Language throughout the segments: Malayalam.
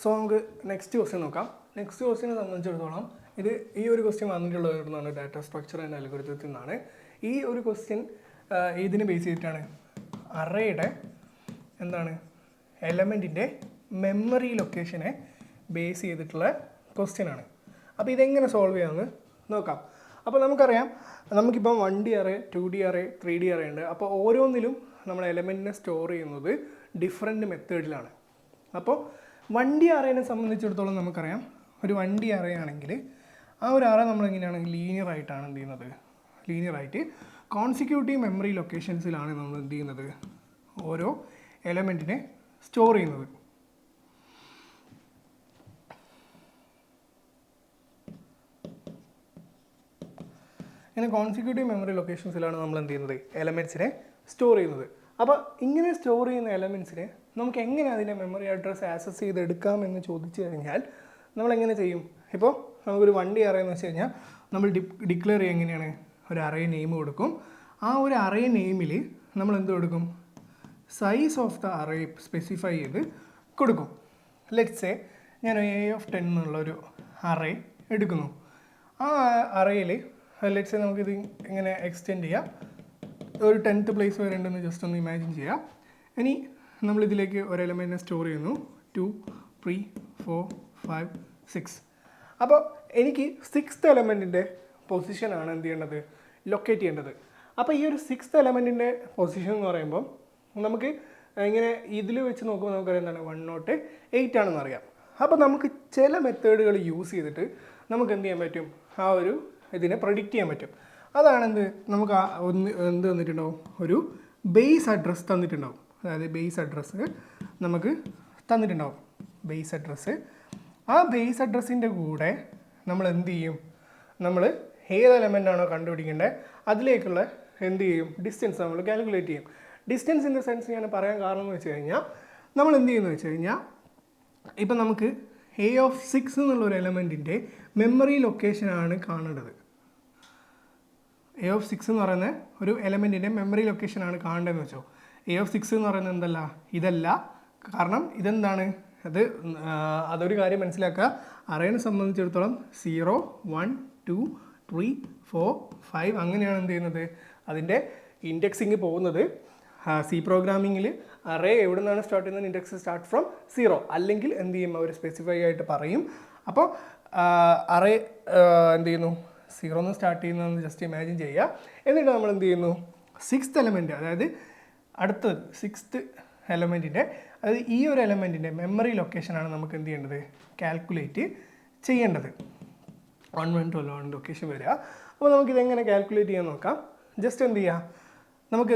സോ നമുക്ക് നെക്സ്റ്റ് ക്വസ്റ്റ്യൻ നോക്കാം. നെക്സ്റ്റ് ക്വസ്റ്റ്യനെ സംബന്ധിച്ചിടത്തോളം ഇത് ഈ ഒരു ക്വസ്റ്റ്യൻ വന്നിട്ടുള്ളതാണ് ഡാറ്റ സ്ട്രക്ചർ ആൻഡ് അൽഗോരിതത്തിൽ നിന്നാണ്. ഈ ഒരു ക്വസ്റ്റ്യൻ ഇതിന് ബേസ് ചെയ്തിട്ടാണ് അറേയുടെ എന്താണ് എലമെൻറ്റിൻ്റെ മെമ്മറി ലൊക്കേഷനെ ബേസ് ചെയ്തിട്ടുള്ള ക്വസ്റ്റ്യൻ ആണ്. അപ്പോൾ ഇതെങ്ങനെ സോൾവ് ചെയ്യാമെന്ന് നോക്കാം. അപ്പോൾ നമുക്കറിയാം, നമുക്കിപ്പം 1D array, 2D array, 3D array ഉണ്ട്. അപ്പോൾ ഓരോന്നിലും നമ്മൾ എലമെൻറ്റിനെ സ്റ്റോർ ചെയ്യുന്നത് ഡിഫറെൻറ്റ് മെത്തേഡിലാണ്. അപ്പോൾ 1D അറേനെ സംബന്ധിച്ചിടത്തോളം നമുക്കറിയാം, ഒരു 1D അറേ ആണെങ്കിൽ ആ ഒരു അറേ നമ്മളെങ്ങനെയാണ് ലീനിയർ ആയിട്ടാണ് എന്ത് ചെയ്യുന്നത്, ലീനിയറായിട്ട് കോൺസിക്യൂട്ടീവ് മെമ്മറി ലൊക്കേഷൻസിലാണ് നമ്മൾ എന്ത് ചെയ്യുന്നത്, ഓരോ എലമെൻറ്റിനെ സ്റ്റോർ ചെയ്യുന്നത്. ഇങ്ങനെ കോൺസിക്യൂട്ടീവ് മെമ്മറി ലൊക്കേഷൻസിലാണ് നമ്മൾ എന്ത് ചെയ്യുന്നത്, എലമെൻറ്റ്സിനെ സ്റ്റോർ ചെയ്യുന്നത്. അപ്പോൾ ഇങ്ങനെ സ്റ്റോർ ചെയ്യുന്ന എലമെൻറ്റ്സിനെ നമുക്ക് എങ്ങനെ അതിൻ്റെ മെമ്മറി അഡ്രസ്സ് ആക്സസ് ചെയ്തെടുക്കാം എന്ന് ചോദിച്ചു കഴിഞ്ഞാൽ നമ്മളെങ്ങനെ ചെയ്യും? ഇപ്പോൾ നമുക്കൊരു 1D അറേ എന്ന് വെച്ച് കഴിഞ്ഞാൽ നമ്മൾ ഡിക്ലെയർ ചെയ്യുക എങ്ങനെയാണ്, ഒരു അറേ നെയിം കൊടുക്കും. ആ ഒരു അറേ നെയിമിൽ നമ്മൾ എന്ത് കൊടുക്കും, size of the array specify ചെയ്ത് കൊടുക്കും. ലെറ്റ്സ് സേ ഞാൻ A(10) എന്നുള്ളൊരു അറേ എടുക്കുന്നു. ആ അറേയിൽ ലെറ്റ്സ് സേ നമുക്കിത് ഇങ്ങനെ എക്സ്റ്റെൻഡ് ചെയ്യാം, ഒരു 10th പ്ലേസ് വരെ ഉണ്ടെന്ന് ജസ്റ്റ് ഒന്ന് ഇമാജിൻ ചെയ്യാം. ഇനി നമ്മളിതിലേക്ക് ഒരു എലമെൻറ്റിനെ സ്റ്റോർ ചെയ്യുന്നു, 2, 3, 4, 5, 6. അപ്പോൾ എനിക്ക് 6th എലമെൻറ്റിൻ്റെ പൊസിഷനാണ് എന്ത് ചെയ്യേണ്ടത്, ലൊക്കേറ്റ് ചെയ്യേണ്ടത്. അപ്പോൾ ഈ ഒരു 6th എലമെൻറ്റിൻ്റെ പൊസിഷൻ എന്ന് പറയുമ്പോൾ നമുക്ക് ഇങ്ങനെ ഇതിൽ വെച്ച് നോക്കുമ്പോൾ നമുക്കറിയാം എന്താണ് 108 ആണെന്ന് അറിയാം. അപ്പോൾ നമുക്ക് ചില മെത്തേഡുകൾ യൂസ് ചെയ്തിട്ട് നമുക്ക് എന്ത് ചെയ്യാൻ പറ്റും, ആ ഒരു ഇതിനെ പ്രഡിക്റ്റ് ചെയ്യാൻ പറ്റും. അതാണ് നമുക്ക് എന്ത് തന്നിട്ടുണ്ടാവും, ഒരു ബേസ് അഡ്രസ്സ് തന്നിട്ടുണ്ടാവും. അതായത് ബേസ് അഡ്രസ്സ് നമുക്ക് തന്നിട്ടുണ്ടാവും. ബേസ് അഡ്രസ്സ്, ആ ബേസ് അഡ്രസ്സിൻ്റെ കൂടെ നമ്മൾ എന്ത് ചെയ്യും, നമ്മൾ ഏത് എലമെൻ്റാണോ കണ്ടുപിടിക്കേണ്ടത് അതിലേക്കുള്ള എന്ത് ചെയ്യും, ഡിസ്റ്റൻസ് നമ്മൾ കാൽക്കുലേറ്റ് ചെയ്യും. ഡിസ്റ്റൻസ് ഇൻ ദ സെൻസ് ഞാൻ പറയാൻ കാരണം എന്ന് വെച്ച് കഴിഞ്ഞാൽ നമ്മൾ എന്ത് ചെയ്യുന്നത് വെച്ച് കഴിഞ്ഞാൽ, ഇപ്പം നമുക്ക് A(6) എന്നുള്ളൊരു എലമെൻറ്റിൻ്റെ മെമ്മറി ലൊക്കേഷനാണ് കാണേണ്ടത്. A(6) എന്ന് പറയുന്ന ഒരു എലമെൻറ്റിൻ്റെ മെമ്മറി ലൊക്കേഷനാണ് കാണേണ്ടതെന്ന് വെച്ചോ. A(6) എന്ന് പറയുന്നത് എന്തല്ല, ഇതല്ല. കാരണം ഇതെന്താണ്, അതൊരു കാര്യം മനസ്സിലാക്കുക, അറേനെ സംബന്ധിച്ചിടത്തോളം 0, 1, 2, 3, 4, 5 അങ്ങനെയാണ് എന്ത് ചെയ്യുന്നത്, അതിൻ്റെ ഇൻഡെക്സിങ് പോകുന്നത്. സി പ്രോഗ്രാമിങ്ങിൽ അറേ എവിടെ നിന്നാണ് സ്റ്റാർട്ട് ചെയ്യുന്നത്, ഇൻഡെക്സ് സ്റ്റാർട്ട് ഫ്രം 0, അല്ലെങ്കിൽ എന്ത് ചെയ്യും, അവർ സ്പെസിഫൈ ആയിട്ട് പറയും. അപ്പോൾ അറേ എന്ത് ചെയ്യുന്നു, 0 എന്ന് സ്റ്റാർട്ട് ചെയ്യുന്നതെന്ന് ജസ്റ്റ് ഇമാജിൻ ചെയ്യുക. എന്നിട്ട് നമ്മൾ എന്ത് ചെയ്യുന്നു, 6th എലമെൻറ്റ്, അതായത് അടുത്തത് 6th എലമെൻറ്റിൻ്റെ, അതായത് ഈ ഒരു എലമെൻറ്റിൻ്റെ മെമ്മറി ലൊക്കേഷനാണ് നമുക്ക് എന്ത് ചെയ്യേണ്ടത്, കാൽക്കുലേറ്റ് ചെയ്യേണ്ടത്. 112 ലൊക്കേഷൻ വരിക. അപ്പോൾ നമുക്കിതെങ്ങനെ കാൽക്കുലേറ്റ് ചെയ്യാൻ നോക്കാം. ജസ്റ്റ് എന്ത് ചെയ്യാം, നമുക്ക്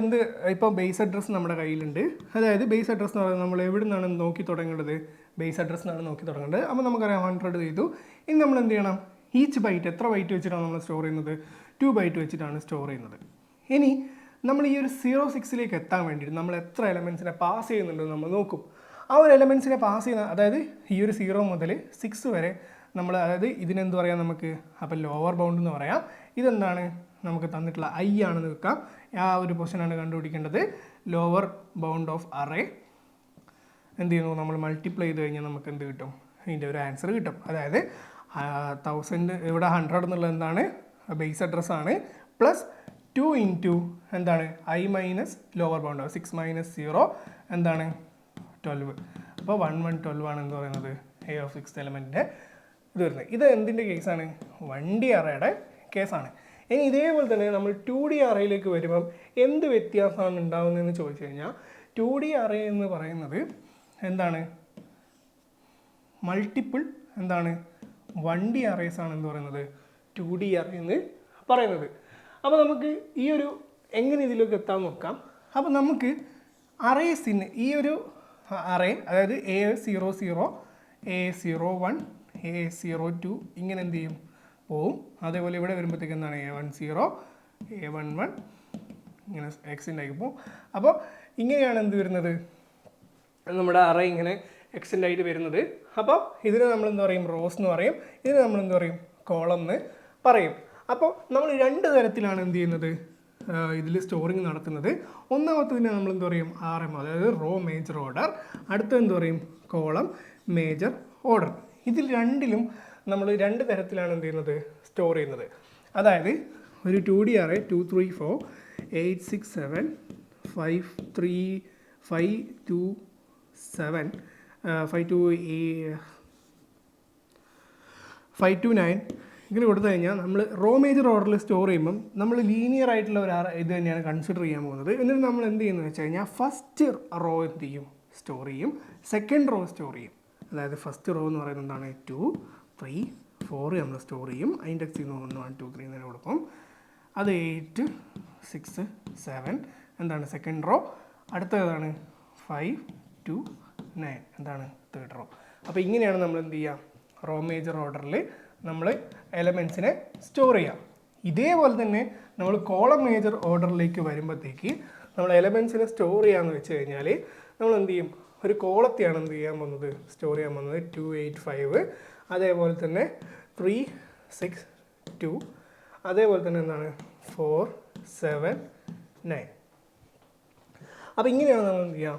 ഇപ്പോൾ ബേസ് അഡ്രസ്സ് നമ്മുടെ കയ്യിലുണ്ട്. അതായത് ബേസ് അഡ്രസ്സ് എന്ന് പറയുന്നത് നമ്മൾ എവിടെ നിന്നാണ് നോക്കി തുടങ്ങേണ്ടത്, ബേസ് അഡ്രസ്സ് എന്നാണ് നോക്കി തുടങ്ങേണ്ടത്. അപ്പോൾ നമുക്കറിയാം 100 ചെയ്തു. ഇനി നമ്മൾ എന്ത് ചെയ്യണം, ഈച്ച് ബൈറ്റ് എത്ര ബൈറ്റ് വെച്ചിട്ടാണ് നമ്മൾ സ്റ്റോർ ചെയ്യുന്നത്, 2 ബൈറ്റ് വെച്ചിട്ടാണ് സ്റ്റോർ ചെയ്യുന്നത്. ഇനി നമ്മൾ ഈ ഒരു 06ലേക്ക് എത്താൻ വേണ്ടിയിട്ട് നമ്മൾ എത്ര എലമെൻറ്റ്സിനെ പാസ് ചെയ്യുന്നുണ്ടെന്ന് നമ്മൾ നോക്കും. ആ ഒരു എലമെൻറ്റ്സിനെ പാസ് ചെയ്യുന്ന, അതായത് ഈ ഒരു 0 മുതൽ 6 വരെ നമ്മൾ, അതായത് ഇതിനെന്ത് പറയാം നമുക്ക്, അപ്പോൾ ലോവർ ബൗണ്ട് എന്ന് പറയാം. ഇതെന്താണ് നമുക്ക് തന്നിട്ടുള്ള I ആണെന്ന് വെക്കാം. ആ ഒരു പൊസിഷനാണ് കണ്ടുപിടിക്കേണ്ടത്. ലോവർ ബൗണ്ട് ഓഫ് അറേ എന്ത് ചെയ്യുന്നു, നമ്മൾ മൾട്ടിപ്ലൈ ചെയ്ത് കഴിഞ്ഞാൽ നമുക്ക് എന്ത് കിട്ടും, ഇതിൻ്റെ ഒരു ആൻസർ കിട്ടും. അതായത് 1000 ഇവിടെ 100 എന്നുള്ളത് എന്താണ്, ബേസ് അഡ്രസ്സാണ്, പ്ലസ് 2 ഇൻറ്റു എന്താണ് I minus lower bound, 6 minus 0 എന്താണ് 12. അപ്പോൾ 112 ആണ് എന്ന് പറയുന്നത് A(6) എലമെൻറ്റിൻ്റെ ഇത് വരുന്നത്. ഇത് എന്തിൻ്റെ കേസാണ്, 1D അറേയുടെ കേസാണ്. ഇനി ഇതേപോലെ തന്നെ നമ്മൾ 2D അറേയിലേക്ക് വരുമ്പം എന്ത് വ്യത്യാസമാണ് ഉണ്ടാകുന്നതെന്ന് ചോദിച്ചു കഴിഞ്ഞാൽ, 2D അറേ എന്ന് പറയുന്നത് എന്താണ്, മൾട്ടിപ്പിൾ എന്താണ് 1D അറേസ് ആണ് എന്ന് പറയുന്നത് 2D അറേ എന്ന് പറയുന്നത്. അപ്പോൾ നമുക്ക് ഈ ഒരു എങ്ങനെ ഇതിലേക്ക് എത്താൻ നോക്കാം. അപ്പോൾ നമുക്ക് അറേസിന് ഈ ഒരു അറേ, അതായത് A00, A01, A02 ഇങ്ങനെ എന്ത് ചെയ്യും, പോവും. അതേപോലെ ഇവിടെ വരുമ്പോഴത്തേക്ക് എന്താണ് A10, A11 ഇങ്ങനെ എക്സ്റ്റെൻഡ് ആയി പോവും. അപ്പോൾ ഇങ്ങനെയാണ് എന്ത് വരുന്നത്, നമ്മുടെ അറേ ഇങ്ങനെ എക്സ്റ്റെൻഡ് ആയിട്ട് വരുന്നത്. അപ്പോൾ ഇതിന് നമ്മൾ എന്ത് പറയും, റോസ് എന്ന് പറയും. ഇതിന് നമ്മൾ എന്ത് പറയും, കോളം എന്ന് പറയും. അപ്പോൾ നമ്മൾ 2 തരത്തിലാണ് എന്ത് ചെയ്യുന്നത്, ഇതിൽ സ്റ്റോറിങ് നടത്തുന്നത്. ഒന്നാമത്തതിനെ നമ്മൾ എന്ത് പറയും, RM, അതായത് റോ മേജർ ഓർഡർ. അടുത്ത എന്ത് പറയും, കോളം മേജർ ഓർഡർ. ഇതിൽ രണ്ടിലും നമ്മൾ രണ്ട് തരത്തിലാണ് എന്ത് ചെയ്യുന്നത്, സ്റ്റോർ ചെയ്യുന്നത്. അതായത് ഒരു 2D അറേ 2 3 4 8 6 7 5 3 5 2 7 5 2 5 2 9 ഇങ്ങനെ കൊടുത്തു കഴിഞ്ഞാൽ നമ്മൾ റോ മേജർ ഓർഡറിൽ സ്റ്റോർ ചെയ്യുമ്പം നമ്മൾ ലീനിയർ ആയിട്ടുള്ള ഒരു ഇത് തന്നെയാണ് കൺസിഡർ ചെയ്യാൻ പോകുന്നത്. എന്നിട്ട് നമ്മൾ എന്ത് ചെയ്യുന്നത് വെച്ച് കഴിഞ്ഞാൽ ഫസ്റ്റ് റോ എന്ത് ചെയ്യും, സ്റ്റോർ ചെയ്യും. സെക്കൻഡ് റോ സ്റ്റോർ ചെയ്യും. അതായത് ഫസ്റ്റ് റോ എന്ന് പറയുന്നത് എന്താണ്, 2 3 4 നമ്മൾ സ്റ്റോർ ചെയ്യും. ഇൻഡെക്സ് ചെയ്യുന്ന 1 1 2 3 എന്ന് കൊടുക്കും. അത് 8 6 7 എന്താണ് സെക്കൻഡ് റോ. അടുത്തതാണ് 5 2 9 എന്താണ് തേർഡ് റോ. അപ്പോൾ ഇങ്ങനെയാണ് നമ്മൾ എന്ത് ചെയ്യുക, റോ മേജർ ഓർഡറിൽ നമ്മൾ എലമെൻസിനെ സ്റ്റോർ ചെയ്യാം. ഇതേപോലെ തന്നെ നമ്മൾ കോളം മേജർ ഓർഡറിലേക്ക് വരുമ്പോഴത്തേക്ക് നമ്മൾ എലമെൻസിനെ സ്റ്റോർ ചെയ്യാമെന്ന് വെച്ച് കഴിഞ്ഞാൽ നമ്മൾ എന്ത് ചെയ്യും, ഒരു കോളത്തെയാണ് എന്ത് ചെയ്യാൻ പോകുന്നത്, സ്റ്റോർ ചെയ്യാൻ പോകുന്നത്. 2 8 5 അതേപോലെ തന്നെ 3 6 2 അതേപോലെ തന്നെ എന്താണ് 4 7 9. അപ്പോൾ ഇങ്ങനെയാണ് നമ്മൾ എന്ത് ചെയ്യുക,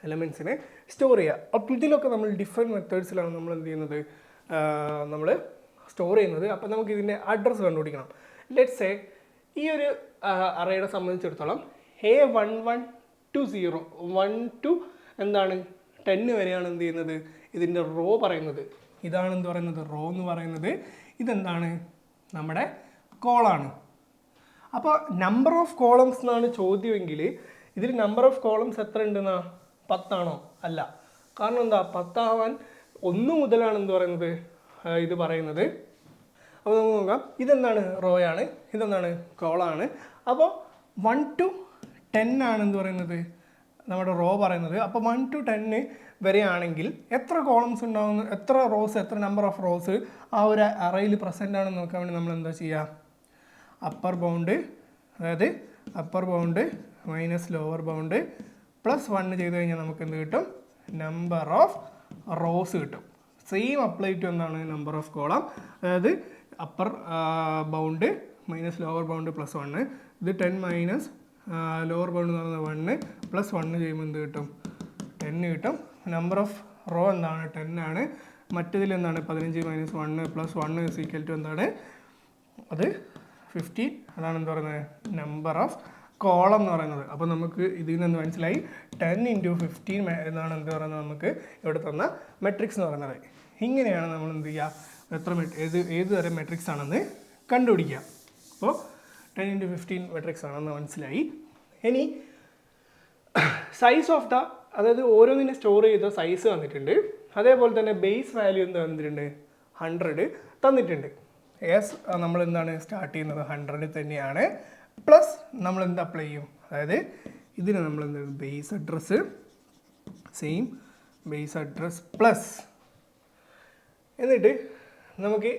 എലമെൻസിനെ സ്റ്റോർ ചെയ്യുക. അപ്പോൾ ഇതിലൊക്കെ നമ്മൾ ഡിഫറെൻറ്റ് മെത്തേഡ്സിലാണ് നമ്മൾ എന്ത് ചെയ്യുന്നത്, നമ്മൾ സ്റ്റോർ ചെയ്യുന്നത്. അപ്പോൾ നമുക്ക് ഇതിൻ്റെ അഡ്രസ്സ് കണ്ടുപിടിക്കണം. ലെറ്റ്സ് സേ ഈ ഒരു അറേയെ സംബന്ധിച്ചിടത്തോളം A11 to 0 1 to എന്താണ് 10 വരെയാണ് എന്ത് ചെയ്യുന്നത്, ഇതിൻ്റെ റോ പറയുന്നത്. ഇതാണ് എന്ത് പറയുന്നത്, റോ എന്ന് പറയുന്നത്. ഇതെന്താണ്, നമ്മുടെ കോളാണ്. അപ്പോൾ നമ്പർ ഓഫ് കോളംസ് എന്നാണ് ചോദ്യമെങ്കിൽ ഇതിൽ നമ്പർ ഓഫ് കോളംസ് എത്ര ഉണ്ടെന്നാ, 10 ആണോ? അല്ല. കാരണം എന്താ, 10 ആവാൻ 1 മുതലാണ് എന്ത് പറയുന്നത്, ഇത് പറയുന്നത്. അപ്പോൾ നമുക്ക് നോക്കാം, ഇതെന്താണ് റോയാണ്, ഇതെന്താണ് കോളാണ്. അപ്പോൾ 1 to 10 ആണ് എന്ത് പറയുന്നത്, നമ്മുടെ റോ പറയുന്നത്. അപ്പോൾ 1 to 10 വരെയാണെങ്കിൽ എത്ര കോളംസ് ഉണ്ടാകുന്നു, എത്ര റോസ്, എത്ര നമ്പർ ഓഫ് റോസ് ആ ഒരു അറയിൽ പ്രസൻ്റ് ആണെന്ന് നോക്കാൻ വേണ്ടി നമ്മൾ എന്താ ചെയ്യുക, അപ്പർ ബൗണ്ട്, അതായത് upper bound minus lower bound plus 1 ചെയ്ത് കഴിഞ്ഞാൽ നമുക്ക് എന്ത് കിട്ടും, നമ്പർ ഓഫ് റോസ് കിട്ടും. സെയിം അപ്ലൈ ടു എന്താണ്, നമ്പർ ഓഫ് കോളം. അതായത് upper bound minus lower bound plus 1. ഇത് 10 മൈനസ് ലോവർ ബൗണ്ട് എന്ന് പറയുന്നത് 1 പ്ലസ് 1 ചെയ്യുമ്പോൾ എന്ത് കിട്ടും, 10 കിട്ടും. നമ്പർ ഓഫ് റോ എന്താണ്, 10 ആണ്. മറ്റതിൽ എന്താണ്, 15 minus 1 plus 1 is equal to എന്താണ്, അത് 15. അതാണ് എന്ത് പറയുന്നത്, നമ്പർ ഓഫ് കോളം എന്ന് പറയുന്നത്. അപ്പോൾ നമുക്ക് ഇതിൽ നിന്ന് മനസ്സിലായി 10 × 15 എന്നാണ് എന്ത് പറയുന്നത്, നമുക്ക് ഇവിടെ തന്ന മെട്രിക്സ് എന്ന് പറയുന്നത്. ഇങ്ങനെയാണ് നമ്മൾ എന്ത് ചെയ്യുക, എത്ര ഏത് തരം മെട്രിക്സ് ആണെന്ന് കണ്ടുപിടിക്കുക. അപ്പോൾ 10 × 15 മെട്രിക്സ് ആണെന്ന് മനസ്സിലായി. ഇനി സൈസ് ഓഫ് ദ, അതായത് ഓരോന്നിനെ സ്റ്റോർ ചെയ്ത സൈസ് തന്നിട്ടുണ്ട്. അതേപോലെ തന്നെ ബേസ് വാല്യൂ എന്ത് തന്നിട്ടുണ്ട്, 100 തന്നിട്ടുണ്ട്. നമ്മൾ എന്താണ് സ്റ്റാർട്ട് ചെയ്യുന്നത് 100 തന്നെയാണ്. പ്ലസ് നമ്മൾ എന്ത് അപ്ലൈ ചെയ്യും, അതായത് ഇതിന് നമ്മൾ എന്ത് base address, same base address plus, എന്നിട്ട് നമുക്ക്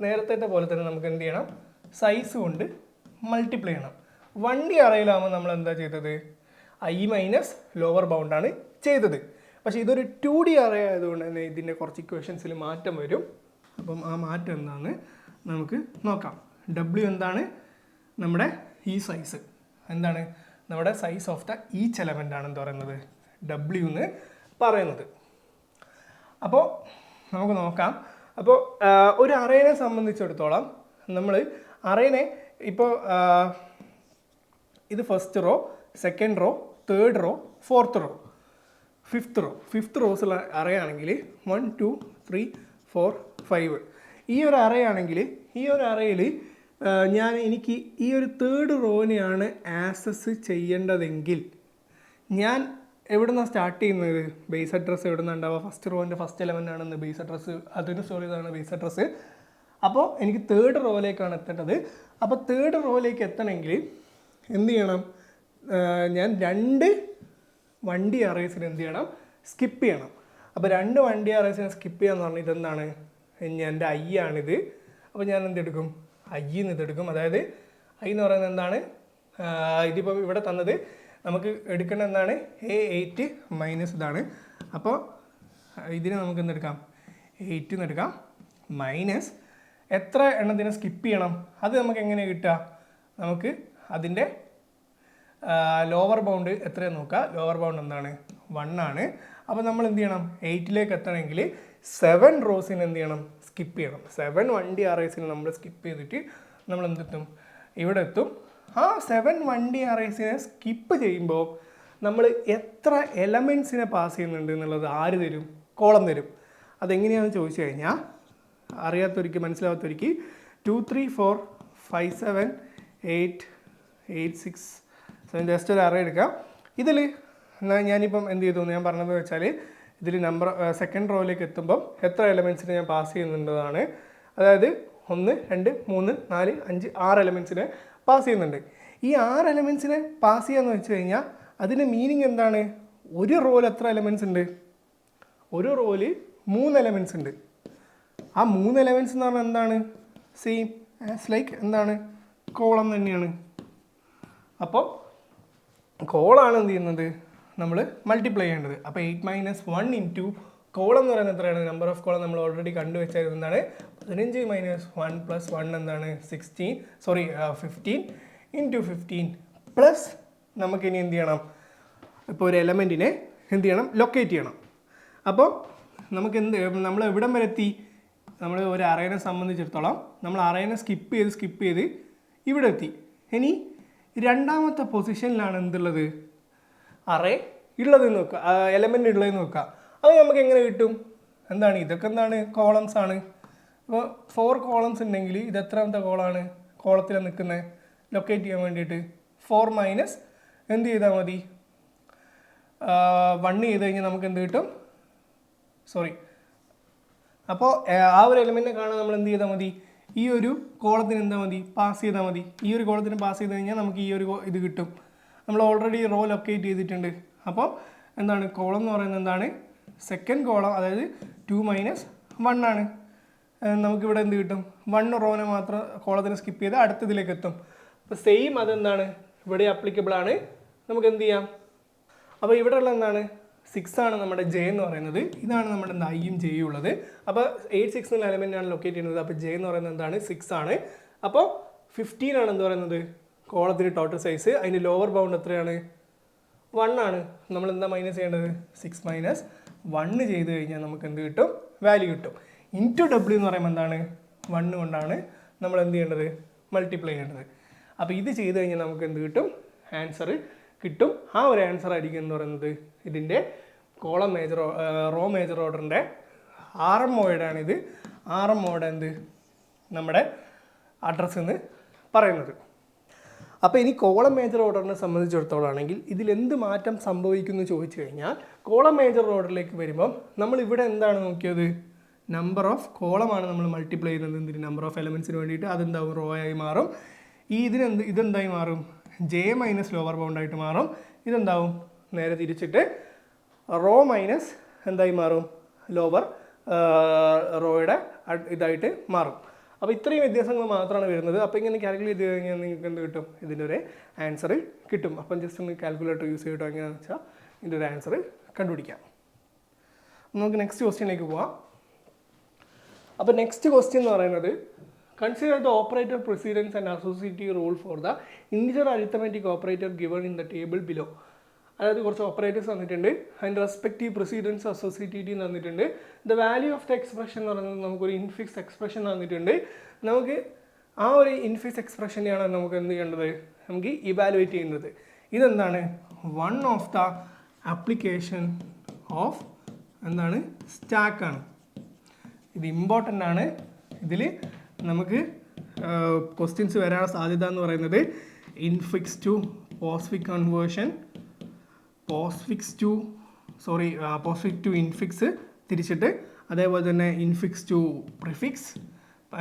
നേരത്തെ പോലെ തന്നെ നമുക്ക് എന്ത് ചെയ്യണം, സൈസ് കൊണ്ട് മൾട്ടിപ്ലൈ ചെയ്യണം. 1D അറയിലാകുമ്പോൾ നമ്മൾ എന്താ ചെയ്തത്, I മൈനസ് ലോവർ ബൗണ്ടാണ് ചെയ്തത്. പക്ഷേ ഇതൊരു 2D അറേ ആയതുകൊണ്ട് തന്നെ ഇതിൻ്റെ കുറച്ച് ഇക്വേഷൻസിൽ മാറ്റം വരും. അപ്പം ആ മാറ്റം എന്താണെന്ന് നമുക്ക് നോക്കാം. W എന്താണ്, നമ്മുടെ ഈ സൈസ് എന്താണ്, നമ്മുടെ size of the each element ആണ് എന്ത് പറയുന്നത്, W എന്ന് പറയുന്നത്. അപ്പോൾ നമുക്ക് നോക്കാം. അപ്പോൾ ഒരു അറേനെ സംബന്ധിച്ചിടത്തോളം നമ്മൾ അറേനെ ഇപ്പോൾ ഇത് first row, second row, third row, fourth row, fifth റോസുള്ള അറേ ആണെങ്കിൽ 1 2 3 4 5 ഈ ഒരു അറേ ആണെങ്കിൽ ഈ ഒരു അറേയിൽ എനിക്ക് ഈ ഒരു തേർഡ് റോനെയാണ് ആക്സസ് ചെയ്യേണ്ടതെങ്കിൽ ഞാൻ എവിടെ നിന്നാണ് സ്റ്റാർട്ട് ചെയ്യുന്നത്, ബേസ് അഡ്രസ്സ് എവിടെ നിന്നാണ് ഉണ്ടാവുക, ഫസ്റ്റ് റോൻ്റെ ഫസ്റ്റ് എലമെൻ്റ് ആണെന്ന് ബേസ് അഡ്രസ്സ്, അതിന് സ്റ്റോർ ചെയ്തതാണ് ബേസ് അഡ്രസ്സ്. അപ്പോൾ എനിക്ക് തേർഡ് റോയിലേക്കാണ് എത്തേണ്ടത്. അപ്പോൾ തേർഡ് റോയിലേക്ക് എത്തണമെങ്കിൽ എന്ത് ചെയ്യണം, ഞാൻ 2 1D അറേസിന് എന്ത് ചെയ്യണം, സ്കിപ്പ് ചെയ്യണം. അപ്പോൾ 2 1D അറേസിനെ സ്കിപ്പ് ചെയ്യാന്ന് പറഞ്ഞാൽ ഇതെന്താണ്, എൻ്റെ I ആണിത്. അപ്പോൾ ഞാൻ എന്തെടുക്കും, I എന്ന് ഇതെടുക്കും. അതായത് I എന്ന് പറയുന്നത് എന്താണ്, ഇതിപ്പോൾ ഇവിടെ തന്നത് നമുക്ക് എടുക്കേണ്ട എന്താണ്, A8 മൈനസ് ഇതാണ്. അപ്പോൾ ഇതിനെ നമുക്ക് എന്തെടുക്കാം, 8 എന്ന് എടുക്കാം. മൈനസ് എത്ര എണ്ണത്തിനെ സ്കിപ്പ് ചെയ്യണം, അത് നമുക്ക് എങ്ങനെ കിട്ടുക, നമുക്ക് അതിൻ്റെ ലോവർ ബൗണ്ട് എത്രയാണ് നോക്കുക. ലോവർ ബൗണ്ട് എന്താണ് 1 ആണ്. അപ്പോൾ നമ്മൾ എന്ത് ചെയ്യണം, 8ലേക്ക് എത്തണമെങ്കിൽ 7 റോസിന് എന്ത് ചെയ്യണം, സ്കിപ്പ് ചെയ്യണം. 7 1D അറേസിന് നമ്മൾ സ്കിപ്പ് ചെയ്തിട്ട് നമ്മൾ എന്തെത്തും, ഇവിടെ എത്തും. ആ 7 1D അറേസിനെ സ്കിപ്പ് ചെയ്യുമ്പോൾ നമ്മൾ എത്ര എലമെൻസിനെ പാസ് ചെയ്യുന്നുണ്ട് എന്നുള്ളത് ആര് തരും, കോളം തരും. അതെങ്ങനെയാണെന്ന് ചോദിച്ചു കഴിഞ്ഞാൽ അറിയാത്തവർക്ക് മനസ്സിലാവാത്തവർക്ക് 2 3 4 5 7 8 8 6 7 ജസ്റ്റ് ഒരു അറേ എടുക്കാം. ഇതിൽ ഞാനിപ്പം എന്ത് ചെയ്തു ഞാൻ പറഞ്ഞത് വെച്ചാൽ ഇതിൽ നമ്പർ സെക്കൻഡ് റോയിലേക്ക് എത്തുമ്പം എത്ര എലമെൻസിനെ ഞാൻ പാസ് ചെയ്യുന്നുണ്ടെന്നാണ്. അതായത് 1 2 3 4 5 6 എലമെൻസിനെ പാസ് ചെയ്യുന്നുണ്ട്. ഈ 6 എലമെൻസിനെ പാസ് ചെയ്യാന്ന് വെച്ച് കഴിഞ്ഞാൽ അതിൻ്റെ മീനിങ് എന്താണ്, ഒരു റോയിൽ എത്ര എലമെൻസ് ഉണ്ട്, ഒരു റോയിൽ 3 എലമെൻസ് ഉണ്ട്. ആ 3 എലമെൻസ് എന്ന് പറഞ്ഞാൽ എന്താണ്, സെയിം ആസ് ലൈക്ക് എന്താണ്, കോളം തന്നെയാണ്. അപ്പോൾ കോളാണ് എന്ത് ചെയ്യുന്നത്, നമ്മൾ മൾട്ടിപ്ലൈ ചെയ്യേണ്ടത്. അപ്പോൾ 8 - 1 ഇൻറ്റു കോളം എന്ന് പറയുന്നത് എത്രയാണ്, നമ്പർ ഓഫ് കോളം നമ്മൾ ഓൾറെഡി കണ്ടുവെച്ചായിരുന്നു. എന്താണ് 15 - 1 + 1 എന്താണ് 15 ഇൻറ്റു 15 പ്ലസ് നമുക്കിനി എന്ത് ചെയ്യണം, ഇപ്പോൾ ഒരു എലമെൻറ്റിനെ എന്ത് ചെയ്യണം, ലൊക്കേറ്റ് ചെയ്യണം. അപ്പോൾ നമുക്ക് നമ്മൾ എവിടം വരെ എത്തി, നമ്മൾ ഒരു അറേനെ സംബന്ധിച്ചിടത്തോളം നമ്മൾ അറേനെ സ്കിപ്പ് ചെയ്ത് ഇവിടെ എത്തി. ഇനി രണ്ടാമത്തെ പൊസിഷനിലാണ് എന്തുള്ളത്, അറേ ഉള്ളതെന്ന് നോക്കുക, എലമെൻ്റ് ഉള്ളതെന്ന് നോക്കുക. അത് നമുക്ക് എങ്ങനെ കിട്ടും, എന്താണ് ഇതൊക്കെ എന്താണ് കോളംസ് ആണ്. അപ്പോൾ 4 കോളംസ് ഉണ്ടെങ്കിൽ ഇത് എത്രാമത്തെ കോളാണ്, കോളത്തിലാണ് നിൽക്കുന്നത്, ലൊക്കേറ്റ് ചെയ്യാൻ വേണ്ടിയിട്ട് 4 - എന്ത് ചെയ്താൽ മതി, 1 ചെയ്ത് കഴിഞ്ഞാൽ നമുക്ക് എന്ത് കിട്ടും, അപ്പോൾ ആ ഒരു എലമെൻറ്റിനെ കാണാൻ നമ്മൾ എന്ത് ചെയ്താൽ മതി, ഈ ഒരു കോളത്തിന് എന്താ മതി, പാസ് ചെയ്താൽ മതി. ഈ ഒരു കോളത്തിന് പാസ് ചെയ്ത് കഴിഞ്ഞാൽ നമുക്ക് ഈ ഒരു ഇത് കിട്ടും. നമ്മൾ ഓൾറെഡി റോ ലൊക്കേറ്റ് ചെയ്തിട്ടുണ്ട്. അപ്പോൾ എന്താണ് കോളം എന്ന് പറയുന്നത്, എന്താണ് സെക്കൻഡ് കോളം, അതായത് 2 - 1 ആണ്. നമുക്കിവിടെ എന്ത് കിട്ടും, 1 റോനെ മാത്രം കോളത്തിന് സ്കിപ്പ് ചെയ്ത് അടുത്തതിലേക്ക് എത്തും. അപ്പോൾ സെയിം അതെന്താണ് ഇവിടെ ആപ്ലിക്കബിൾ ആണ്. നമുക്ക് എന്ത് ചെയ്യാം, അപ്പോൾ ഇവിടെ ഉള്ള എന്താണ് 6 ആണ് നമ്മുടെ ജെ എന്ന് പറയുന്നത്. ഇതാണ് നമ്മുടെ ഐയും ജെയും ഉള്ളത്. അപ്പോൾ 8 6 എന്നുള്ള എലമെൻ്റ് ആണ് ലൊക്കേറ്റ് ചെയ്യുന്നത്. അപ്പോൾ ജെ എന്ന് പറയുന്നത് എന്താണ് 6 ആണ്. അപ്പോൾ 15 ആണ് എന്ത് പറയുന്നത് കോളത്തിന് ടോട്ടൽ സൈസ്. അതിൻ്റെ ലോവർ ബൗണ്ട് എത്രയാണ്, 1 ആണ്. നമ്മൾ എന്താ മൈനസ് ചെയ്യേണ്ടത്, 6 - 1 ചെയ്ത് കഴിഞ്ഞാൽ നമുക്ക് എന്ത് കിട്ടും, വാല്യൂ കിട്ടും. ഇൻറ്റു ഡബ്ല്യു എന്ന് പറയുമ്പോൾ എന്താണ് 1 കൊണ്ടാണ് നമ്മൾ എന്ത് ചെയ്യേണ്ടത്, മൾട്ടിപ്ലൈ ചെയ്യേണ്ടത്. അപ്പോൾ ഇത് ചെയ്ത് കഴിഞ്ഞാൽ നമുക്ക് എന്ത് കിട്ടും, ആൻസർ കിട്ടും. ആ ഒരു ആൻസർ ആയിരിക്കും എന്ന് പറയുന്നത് ഇതിൻ്റെ കോളം മേജർ റോ മേജർ ഓർഡറിൻ്റെ RMOയുടെയാണിത്. RMOയുടെ എന്ത് നമ്മുടെ അഡ്രസ്സ് എന്ന് പറയുന്നത്. അപ്പോൾ ഇനി കോളം മേജർ ഓർഡറിനെ സംബന്ധിച്ചിടത്തോളം ആണെങ്കിൽ ഇതിലെന്ത് മാറ്റം സംഭവിക്കുമെന്ന് ചോദിച്ചു കഴിഞ്ഞാൽ, കോളം മേജർ ഓർഡറിലേക്ക് വരുമ്പം നമ്മൾ ഇവിടെ എന്താണ് നോക്കിയത്, നമ്പർ ഓഫ് കോളമാണ് നമ്മൾ മൾട്ടിപ്ലൈ ചെയ്യുന്നത്. എന്തിന്, നമ്പർ ഓഫ് എലമെൻസിന് വേണ്ടിയിട്ട്. അതെന്താവും, റോ ആയി മാറും. ഈ ഇതെന്തായി മാറും, ജെ മൈനസ് ലോവർ ബൗണ്ടായിട്ട് മാറും. ഇതെന്താവും, നേരെ തിരിച്ചിട്ട് റോ മൈനസ് എന്തായി മാറും, ലോവർ റോയുടെ ഇതായിട്ട് മാറും. അപ്പോൾ ഇത്രയും വ്യത്യാസങ്ങൾ മാത്രമാണ് വരുന്നത്. അപ്പോൾ ഇങ്ങനെ കാൽക്കുലേറ്റ് ചെയ്ത് കഴിഞ്ഞാൽ നിങ്ങൾക്ക് എന്ത് കിട്ടും, ഇതിൻ്റെ ഒരു ആൻസർ കിട്ടും. അപ്പം ജസ്റ്റ് ഒന്ന് കാൽക്കുലേറ്റർ യൂസ് ചെയ്തിട്ടോ എങ്ങനെയാണെന്ന് വെച്ചാൽ ഇതിൻ്റെ ഒരു ആൻസർ കണ്ടുപിടിക്കാം. നമുക്ക് നെക്സ്റ്റ് ക്വസ്റ്റ്യനിലേക്ക് പോവാം. അപ്പോൾ നെക്സ്റ്റ് ക്വസ്റ്റ്യൻ എന്ന് പറയുന്നത്, consider the operator precedence and associative rule for the integer arithmetic operator given in the table below. അതായത് കുറച്ച് ഓപ്പറേറ്റേഴ്സ് തന്നിട്ടുണ്ട്, അതിൻ്റെ റെസ്പെക്റ്റീവ് പ്രിസിഡൻസ് അസോസിയേറ്റീവ് തന്നിട്ടുണ്ട്. The value of the expression എന്ന് പറയുന്നത് നമുക്കൊരു ഇൻഫിക്സ് എക്സ്പ്രഷൻ തന്നിട്ടുണ്ട്. നമുക്ക് ആ ഒരു ഇൻഫിക്സ് എക്സ്പ്രഷനെയാണ് നമുക്ക് എന്ത് ചെയ്യേണ്ടത്, നമുക്ക് ഇവാലുവേറ്റ് ചെയ്യുന്നത്. ഇതെന്താണ്, one of the application of എന്താണ് സ്റ്റാക്കാണ്. ഇത് ഇമ്പോർട്ടൻ്റ് ആണ്. ഇതിൽ നമുക്ക് ക്വസ്റ്റ്യൻസ് വരാനുള്ള സാധ്യത എന്ന് പറയുന്നത് infix to postfix conversion, postfix to infix തിരിച്ചിട്ട്, അതേപോലെ തന്നെ ഇൻഫിക്സ് ടു പ്രിഫിക്സ്,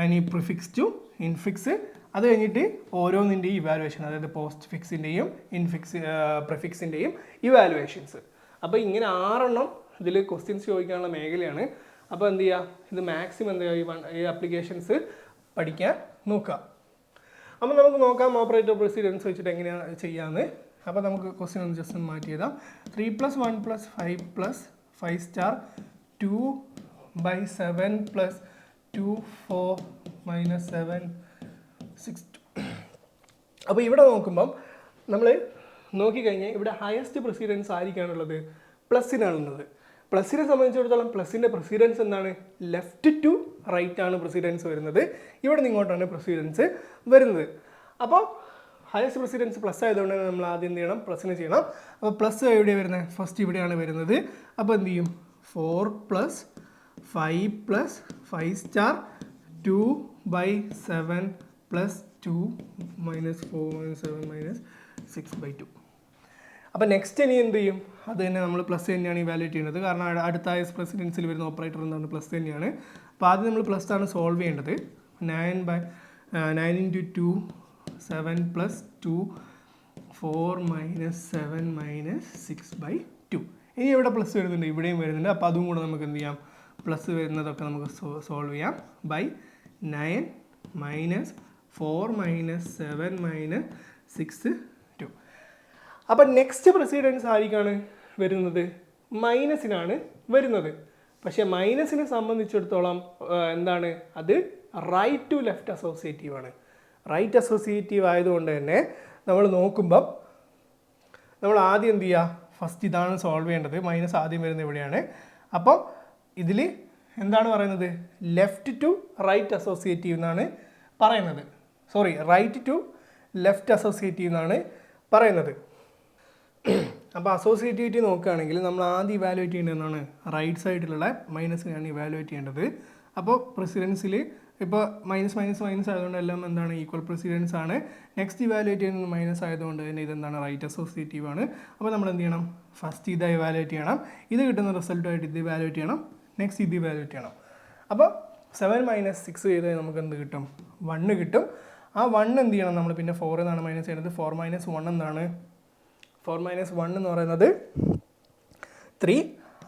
ഇനി പ്രിഫിക്സ് ടു ഇൻഫിക്സ്, അത് കഴിഞ്ഞിട്ട് ഓരോന്നിൻ്റെയും ഇവാലുവേഷൻ, അതായത് പോസ്റ്റ് ഫിക്സിൻ്റെയും പ്രിഫിക്സിൻ്റെയും ഇവാലുവേഷൻസ്. അപ്പോൾ ഇങ്ങനെ 6 ഇതിൽ ക്വസ്റ്റ്യൻസ് ചോദിക്കാനുള്ള മേഖലയാണ്. അപ്പോൾ എന്ത് ചെയ്യുക, ഇത് മാക്സിമം എന്താ ഈ ആപ്ലിക്കേഷൻസ് പഠിക്കാൻ നോക്കുക. അപ്പോൾ നമുക്ക് നോക്കാം ഓപ്പറേറ്റർ പ്രിസിഡൻസ് വെച്ചിട്ട് എങ്ങനെയാണ് ചെയ്യാമെന്ന്. അപ്പോൾ നമുക്ക് ക്വസ്റ്റ്യൻ ഒന്ന് ജസ്റ്റ് ഒന്ന് മാറ്റി എഴുതാം. 3 + 1 + 5 + 5 സ്റ്റാർ 2/7 + 2 4 - 7 6 2. അപ്പോൾ ഇവിടെ നോക്കുമ്പം നമ്മൾ നോക്കിക്കഴിഞ്ഞാൽ ഇവിടെ ഹയസ്റ്റ് പ്രസിഡൻസ് ആയിരിക്കാനുള്ളത് പ്ലസിനാണുള്ളത്. പ്ലസിനെ സംബന്ധിച്ചിടത്തോളം പ്ലസിൻ്റെ പ്രസിഡൻസ് എന്താണ്? ലെഫ്റ്റ് ടു റൈറ്റ് ആണ് പ്രസിഡൻസ് വരുന്നത്. ഇവിടെ നിന്ന് ഇങ്ങോട്ടാണ് പ്രസിഡൻസ് വരുന്നത്. അപ്പോൾ ഹയസ്റ്റ് പ്രസിഡൻസ് പ്ലസ് ആയതുകൊണ്ട് നമ്മൾ ആദ്യം എന്ത് ചെയ്യണം? പ്ലസിന് ചെയ്യണം. അപ്പോൾ പ്ലസ് എവിടെയാണ് വരുന്നത്? ഫസ്റ്റ് ഇവിടെയാണ് വരുന്നത്. അപ്പോൾ എന്ത് ചെയ്യും? 4 + 5 + 5 സ്റ്റാർ 2/7 + 2 - 4 - 7 - 6/2. അപ്പോൾ നെക്സ്റ്റ് ഇനി എന്ത് ചെയ്യും? അത് തന്നെ നമ്മൾ പ്ലസ് തന്നെയാണ് ഇവാലുവേറ്റ് ചെയ്യുന്നത്. കാരണം അടുത്ത ഹയസ്റ്റ് പ്രസിഡൻസിൽ വരുന്ന ഓപ്പറേറ്റർ എന്താണ്? പ്ലസ് തന്നെയാണ്. അപ്പോൾ ആദ്യം നമ്മൾ പ്ലസ് ആണ് സോൾവ് ചെയ്യേണ്ടത്. 9 × 2 7 + 2 4 - 7 - 6/2. ഇനി ഇവിടെ പ്ലസ് വരുന്നുണ്ട്, ഇവിടെയും വരുന്നുണ്ട്. അപ്പോൾ അതും കൂടെ നമുക്ക് എന്ത് ചെയ്യാം? പ്ലസ് വരുന്നതൊക്കെ നമുക്ക് സോൾവ് ചെയ്യാം. 9 - 4 - 7 - 6/2. അപ്പം നെക്സ്റ്റ് പ്രസിഡൻസ് ആയിരിക്കാണ് വരുന്നത്? മൈനസിനാണ് വരുന്നത്. പക്ഷേ മൈനസിനെ സംബന്ധിച്ചിടത്തോളം എന്താണ്? അത് റൈറ്റ് ടു ലെഫ്റ്റ് അസോസിയേറ്റീവ് ആണ്. റൈറ്റ് അസോസിയേറ്റീവ് ആയതുകൊണ്ട് തന്നെ നമ്മൾ നോക്കുമ്പം നമ്മൾ ആദ്യം എന്ത് ചെയ്യുക? ഫസ്റ്റ് ഇതാണ് സോൾവ് ചെയ്യേണ്ടത്. മൈനസ് ആദ്യം വരുന്നത് ഇവിടെയാണ്. അപ്പം ഇതിൽ എന്താണ് പറയുന്നത്? ലെഫ്റ്റ് ടു റൈറ്റ് അസോസിയേറ്റീവ് എന്നാണ് പറയുന്നത്. Sorry, right to left associative എന്നാണ് പറയുന്നത്. അപ്പോൾ അസോസിയേറ്റിവിറ്റി നോക്കുകയാണെങ്കിൽ നമ്മൾ ആദ്യം ഇവാലുവേറ്റ് ചെയ്യേണ്ടതാണ് റൈറ്റ് സൈഡിലുള്ള മൈനസിനെയാണ് ഇവാലുവേറ്റ് ചെയ്യേണ്ടത്. അപ്പോൾ പ്രസിഡൻസിൽ ഇപ്പോൾ മൈനസ് ആയതുകൊണ്ട് എല്ലാം എന്താണ്? ഈക്വൽ പ്രസിഡൻസ് ആണ്. നെക്സ്റ്റ് ഇവാലുവേറ്റ് ചെയ്യുന്നത് മൈനസ് ആയതുകൊണ്ട് തന്നെ ഇതെന്താണ്? റൈറ്റ് അസോസിയേറ്റീവ് ആണ്. അപ്പോൾ നമ്മൾ എന്ത് ചെയ്യണം? ഫസ്റ്റ് ഇത് ഇവാലുവേറ്റ് ചെയ്യണം. ഇത് കിട്ടുന്ന റിസൾട്ടുമായിട്ട് ഇത് ഇവാലുവേറ്റ് ചെയ്യണം. നെക്സ്റ്റ് ഇത് ഇവാലുവേറ്റ് ചെയ്യണം. അപ്പോൾ 7 - 6 ചെയ്താൽ നമുക്ക് എന്ത് കിട്ടും? 1 കിട്ടും. ആ 1 എന്ത് ചെയ്യണം? നമ്മൾ പിന്നെ 4 എന്നാണ് മൈനസ് ചെയ്യുന്നത്. 4 - 1 എന്താണ്? 4 - 1 എന്ന് പറയുന്നത് 3.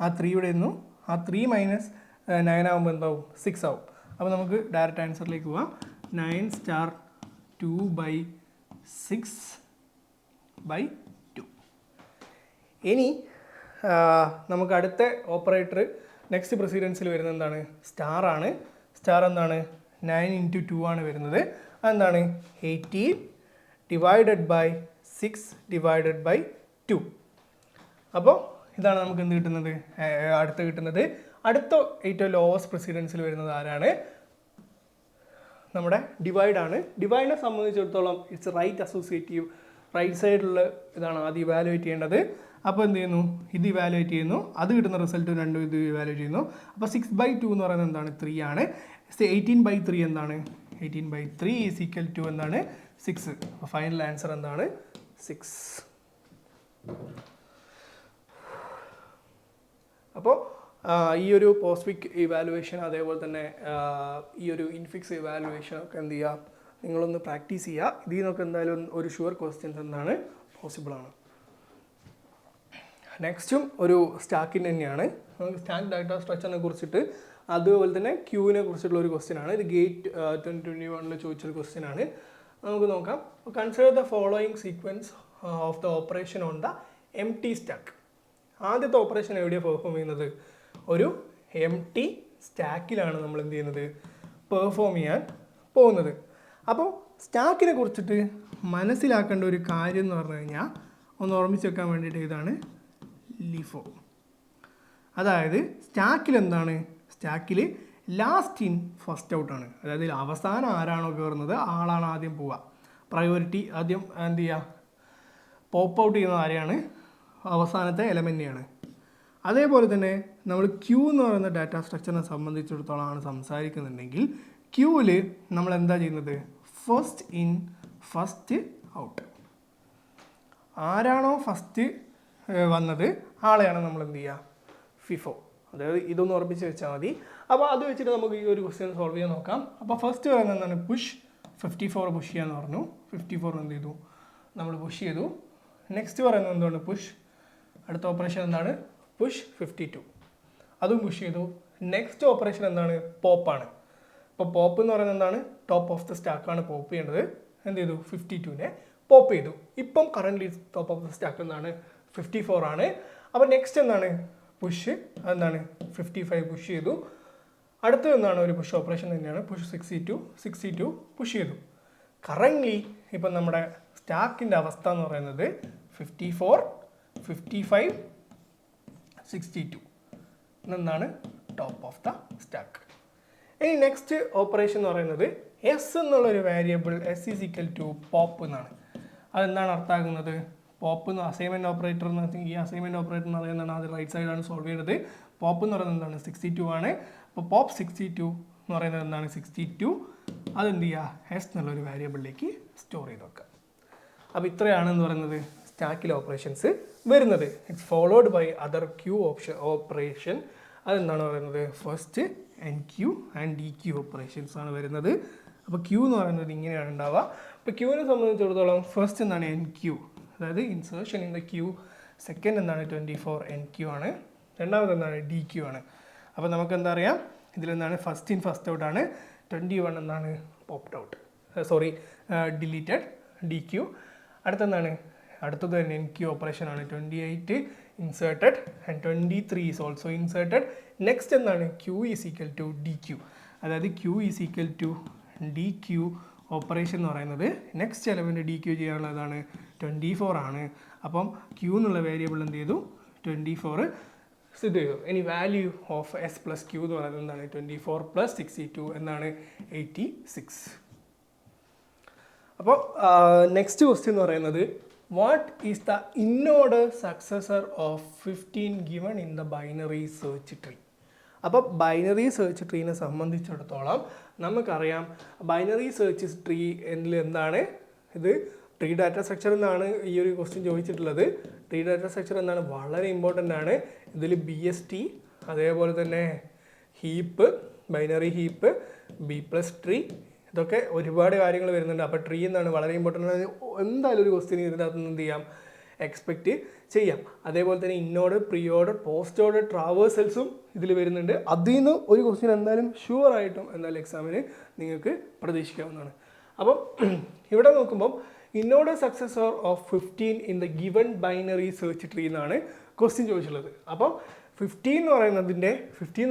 ആ 3 ഇവിടെ ഇരുന്നു. ആ 3 - 9 ആകുമ്പോൾ എന്താവും? 6 ആവും. അപ്പോൾ നമുക്ക് ഡയറക്റ്റ് ആൻസറിലേക്ക് പോവാം. 9 * 2/6/2. ഇനി നമുക്ക് അടുത്ത ഓപ്പറേറ്റർ നെക്സ്റ്റ് പ്രസിഡൻസിൽ വരുന്നത് എന്താണ്? സ്റ്റാർ ആണ്. സ്റ്റാർ എന്താണ്? 9 × 2 ആണ് വരുന്നത്. അതെന്താണ്? 18 / 6/2. അപ്പോൾ ഇതാണ് നമുക്ക് എന്ത് കിട്ടുന്നത്? കിട്ടുന്നത് അടുത്ത ഏറ്റവും ലോവസ്റ്റ് പ്രസിഡൻസിൽ വരുന്നത് ആരാണ്? നമ്മുടെ ഡിവൈഡ് ആണ്. ഡിവൈഡിനെ സംബന്ധിച്ചിടത്തോളം ഇറ്റ്സ് റൈറ്റ് അസോസിയേറ്റീവ്. റൈറ്റ് സൈഡിലുള്ള ഇതാണ് ആദ്യം ഇവാലുവേറ്റ് ചെയ്യേണ്ടത്. അപ്പോൾ എന്ത് ചെയ്യുന്നു? ഇത് ഇവാലുവേറ്റ് ചെയ്യുന്നു. അത് കിട്ടുന്ന റിസൾട്ട് രണ്ടും ഇത് ഇവാലുവേറ്റ് ചെയ്യുന്നു. അപ്പോൾ 6/2 എന്ന് പറയുന്നത് എന്താണ്? 3 ആണ്. 18/3 എന്താണ്? 18/3 = എന്താണ്? 6. അപ്പോൾ ഫൈനൽ ആൻസർ എന്താണ്? 6. അപ്പോൾ ഈ ഒരു പോസ്റ്റ് ഫിക് ഇവാലുവേഷൻ അതേപോലെ തന്നെ ഈ ഒരു ഇൻഫിക്സ് ഇവാലുവേഷൻ ഒക്കെ എന്ത് ചെയ്യുക? നിങ്ങളൊന്ന് പ്രാക്ടീസ് ചെയ്യുക. ഇതിൽ നിന്നൊക്കെ എന്തായാലും ഒരു ഷുവർ ക്വസ്റ്റ്യൻസ് എന്താണ്? പോസിബിളാണ്. നെക്സ്റ്റും ഒരു സ്റ്റാക്കിൻ്റെ തന്നെയാണ്. നമുക്ക് സ്റ്റാക്ക് ഡാറ്റാ സ്ട്രക്ചറിനെ കുറിച്ചിട്ട് അതുപോലെ തന്നെ ക്യൂവിനെ കുറിച്ചിട്ടുള്ള ഒരു ക്വസ്റ്റ്യൻ ആണ്. ഇത് ഗേറ്റ് 2021 ചോദിച്ചൊരു ക്വസ്റ്റ്യൻ ആണ്. നമുക്ക് നോക്കാം. Consider the following sequence of the operation on the M T stack. ആദ്യത്തെ ഓപ്പറേഷൻ എവിടെയാണ് പെർഫോം ചെയ്യുന്നത്? ഒരു എം ടി സ്റ്റാക്കിലാണ് നമ്മൾ എന്ത് ചെയ്യുന്നത്? പെർഫോം ചെയ്യാൻ പോകുന്നത്. അപ്പോൾ സ്റ്റാക്കിനെ കുറിച്ചിട്ട് മനസ്സിലാക്കേണ്ട ഒരു കാര്യം എന്ന് പറഞ്ഞു കഴിഞ്ഞാൽ ഒന്ന് ഓർമ്മിച്ച് വെക്കാൻ വേണ്ടിയിട്ട് ഇതാണ് ലിഫോ. അതായത് സ്റ്റാക്കിൽ എന്താണ്? സ്റ്റാക്കിൽ ലാസ്റ്റ് ഇൻ ഫസ്റ്റ് ഔട്ടാണ്. അതായത് അവസാനം ആരാണോ കയറുന്നത് ആളാണ് ആദ്യം പോവുക. പ്രയോറിറ്റി ആദ്യം എന്ത് ചെയ്യുക? പോപ്പ് ഔട്ട് ചെയ്യുന്നത് ആരെയാണ്? അവസാനത്തെ എലമെൻറ്റിനെയാണ്. അതേപോലെ തന്നെ നമ്മൾ ക്യൂ എന്ന് പറയുന്ന ഡാറ്റാ സ്ട്രക്ചറിനെ സംബന്ധിച്ചിടത്തോളമാണ് സംസാരിക്കുന്നുണ്ടെങ്കിൽ ക്യൂവിൽ നമ്മൾ എന്താ ചെയ്യുന്നത്? First in first out. ആരാണോ ഫസ്റ്റ് വന്നത് ആളെയാണ് നമ്മൾ എന്ത് ചെയ്യുക? ഫിഫോ. അതായത് ഇതൊന്ന് ഉറപ്പിച്ച് വെച്ചാൽ മതി. അപ്പോൾ അത് വെച്ചിട്ട് നമുക്ക് ഈ ഒരു ക്വസ്റ്റ്യൻ സോൾവ് ചെയ്യാൻ നോക്കാം. അപ്പോൾ ഫസ്റ്റ് പറയുന്നത് എന്താണ്? പുഷ് 54 പുഷ് ചെയ്യാന്ന് പറഞ്ഞു. 54 എന്ത് ചെയ്തു? നമ്മൾ പുഷ് ചെയ്തു. നെക്സ്റ്റ് പറയുന്നത് എന്താണ്? പുഷ്. അടുത്ത ഓപ്പറേഷൻ എന്താണ്? പുഷ് 52. അതും പുഷ് ചെയ്തു. നെക്സ്റ്റ് ഓപ്പറേഷൻ എന്താണ്? പോപ്പാണ്. അപ്പോൾ പോപ്പ് എന്ന് പറയുന്നത് എന്താണ്? ടോപ്പ് ഓഫ് ദ സ്റ്റാക്കാണ് പോപ്പ് ചെയ്യേണ്ടത്. എന്ത് ചെയ്തു? 52നെ പോപ്പ് ചെയ്തു. ഇപ്പം current top of the stack എന്താണ്? 54 ആണ്. അപ്പോൾ നെക്സ്റ്റ് എന്താണ്? പുഷ്. അതെന്താണ്? 55 പുഷ് ചെയ്തു. അടുത്തത് എന്താണ്? ഒരു പുഷ് ഓപ്പറേഷൻ തന്നെയാണ്. പുഷ് 62 പുഷ് ചെയ്തു. കറൻ്റ്ലി ഇപ്പം നമ്മുടെ സ്റ്റാക്കിൻ്റെ അവസ്ഥ എന്ന് പറയുന്നത് 54, 55, 62 എന്നാണ് ടോപ്പ് ഓഫ് ദ സ്റ്റാക്ക്. ഇനി നെക്സ്റ്റ് ഓപ്പറേഷൻ എന്ന് പറയുന്നത് എസ് എന്നുള്ളൊരു variable S is equal to pop എന്നാണ്. അതെന്താണ് അർത്ഥമാക്കുന്നത്? പോപ്പ് എന്ന് അസൈൻമെൻറ്റ് ഓപ്പറേറ്റർ എന്ന് വെച്ചാൽ ഈ അസൈൻമെൻറ്റ് ഓപ്പറേറ്റർ എന്ന് പറയുന്നതാണ് അത് റൈറ്റ് സൈഡാണ് സോൾവ് ചെയ്തത്. പോപ്പ് എന്ന് പറയുന്നത് എന്താണ്? 62 ആണ്. അപ്പോൾ പോപ്പ് 62 എന്ന് പറയുന്നത് എന്താണ്? 62 അതെന്ത് ചെയ്യുക? എസ് എന്നുള്ളൊരു വേരിയബിളിലേക്ക് സ്റ്റോർ ചെയ്ത് വെക്കുക. അപ്പോൾ ഇത്രയാണെന്ന് പറയുന്നത് സ്റ്റാക്കിലെ ഓപ്പറേഷൻസ് വരുന്നത്. It's followed by other queue operation. അതെന്താണ് പറയുന്നത്? First enqueue and dequeue operations ആണ് വരുന്നത്. അപ്പോൾ ക്യൂ എന്ന് പറയുന്നത് ഇങ്ങനെയാണ് ഉണ്ടാവുക. അപ്പോൾ ക്യൂവിനെ സംബന്ധിച്ചിടത്തോളം ഫസ്റ്റ് എന്താണ്? എൻ ക്യൂ, അതായത് insertion in the queue. Second എന്താണ്? 24 എൻ ക്യൂ ആണ്. രണ്ടാമത് എന്താണ്? ഡി ക്യൂ ആണ്. അപ്പോൾ നമുക്ക് എന്താ അറിയാം? ഇതിലെന്താണ്? ഫസ്റ്റ് ഇൻ ഫസ്റ്റ് ഔട്ട് ആണ്. 21 എന്താണ്? Popped out, sorry deleted dequeue. അടുത്തെന്താണ്? അടുത്തത് തന്നെ എൻ ക്യൂ ഓപ്പറേഷൻ ആണ്. 28 inserted and 23 is also inserted. Next എന്താണ്? Q is equal to dequeue, അതായത് Q is equal to dequeue operation എന്ന് പറയുന്നത് നെക്സ്റ്റ് എലമെൻറ്റ് ഡി ക്യൂ ചെയ്യാനുള്ളതാണ് 24 ആണ്. അപ്പം ക്യൂ എന്നുള്ള വേരിയബിൾ എന്ത് ചെയ്തു? 24 ഇത് ചെയ്തു. ഇനി value of S plus Q എന്ന് പറയുന്നത് എന്താണ്? 24 പ്ലസ് 62 എന്നാണ് 86. അപ്പോൾ നെക്സ്റ്റ് ക്വസ്റ്റ്യൻ എന്ന് പറയുന്നത് what is the inorder successor of 15 given in the binary search tree? അപ്പോൾ ബൈനറി സെർച്ച് ട്രീനെ സംബന്ധിച്ചിടത്തോളം നമുക്കറിയാം ബൈനറി സെർച്ച് ട്രീ എന്നിൽ എന്താണ്? ഇത് ട്രീ ഡാറ്റ സ്ട്രക്ചർ എന്നാണ് ഈ ഒരു ക്വസ്റ്റ്യൻ ചോദിച്ചിട്ടുള്ളത്. ട്രീ ഡാറ്റ സ്ട്രക്ചർ എന്താണ്? വളരെ ഇമ്പോർട്ടൻ്റ് ആണ്. ഇതിൽ BST, അതേപോലെ തന്നെ heap, binary heap, B+ tree, ഇതൊക്കെ ഒരുപാട് കാര്യങ്ങൾ വരുന്നുണ്ട്. അപ്പോൾ ട്രീ എന്താണ്? വളരെ ഇമ്പോർട്ടൻ്റ് ആണ്. എന്തായാലും ഒരു ക്വസ്റ്റ്യൻ ഇതിൻ്റെ അകത്ത് എന്ത് ചെയ്യാം? എക്സ്പെക്റ്റ് ചെയ്യാം. അതേപോലെ തന്നെ ഇന്നോർഡർ, പ്രീ ഓർഡർ, പോസ്റ്റ് ഓർഡർ, ട്രാവേഴ്സൽസും ഇതിൽ വരുന്നുണ്ട്. അതിൽ നിന്ന് ഒരു ക്വസ്റ്റ്യൻ എന്തായാലും ഷുവറായിട്ടും എന്തായാലും എക്സാമിന് നിങ്ങൾക്ക് പ്രതീക്ഷിക്കാവുന്നതാണ്. അപ്പം ഇവിടെ നോക്കുമ്പം inorder successor of 15 in the given binary search tree എന്നാണ് ക്വസ്റ്റ്യൻ ചോദിച്ചിട്ടുള്ളത്. അപ്പം 15 എന്ന്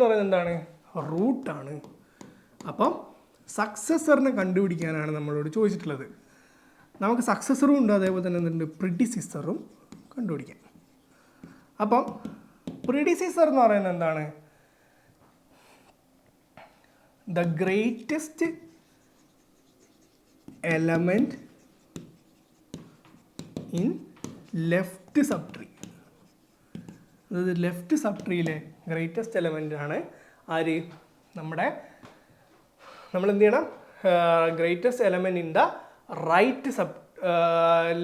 പറയുന്നത് എന്താണ്? റൂട്ടാണ്. അപ്പം സക്സസറിനെ കണ്ടുപിടിക്കാനാണ് നമ്മളോട് ചോദിച്ചിട്ടുള്ളത്. നമുക്ക് സക്സസറും ഉണ്ട്, അതേപോലെ തന്നെ എന്തുണ്ട്? പ്രിഡിസിസറും കണ്ടുപിടിക്കാം. അപ്പം പ്രിഡിസിസർ എന്ന് പറയുന്നത് എന്താണ്? The greatest element in left subtree. അതായത് ലെഫ്റ്റ് സബ് ട്രീയിലെ ഗ്രേറ്റസ്റ്റ് എലമെൻ്റ് ആണ് ആര്? നമ്മൾ എന്ത് ചെയ്യണം? Greatest element in the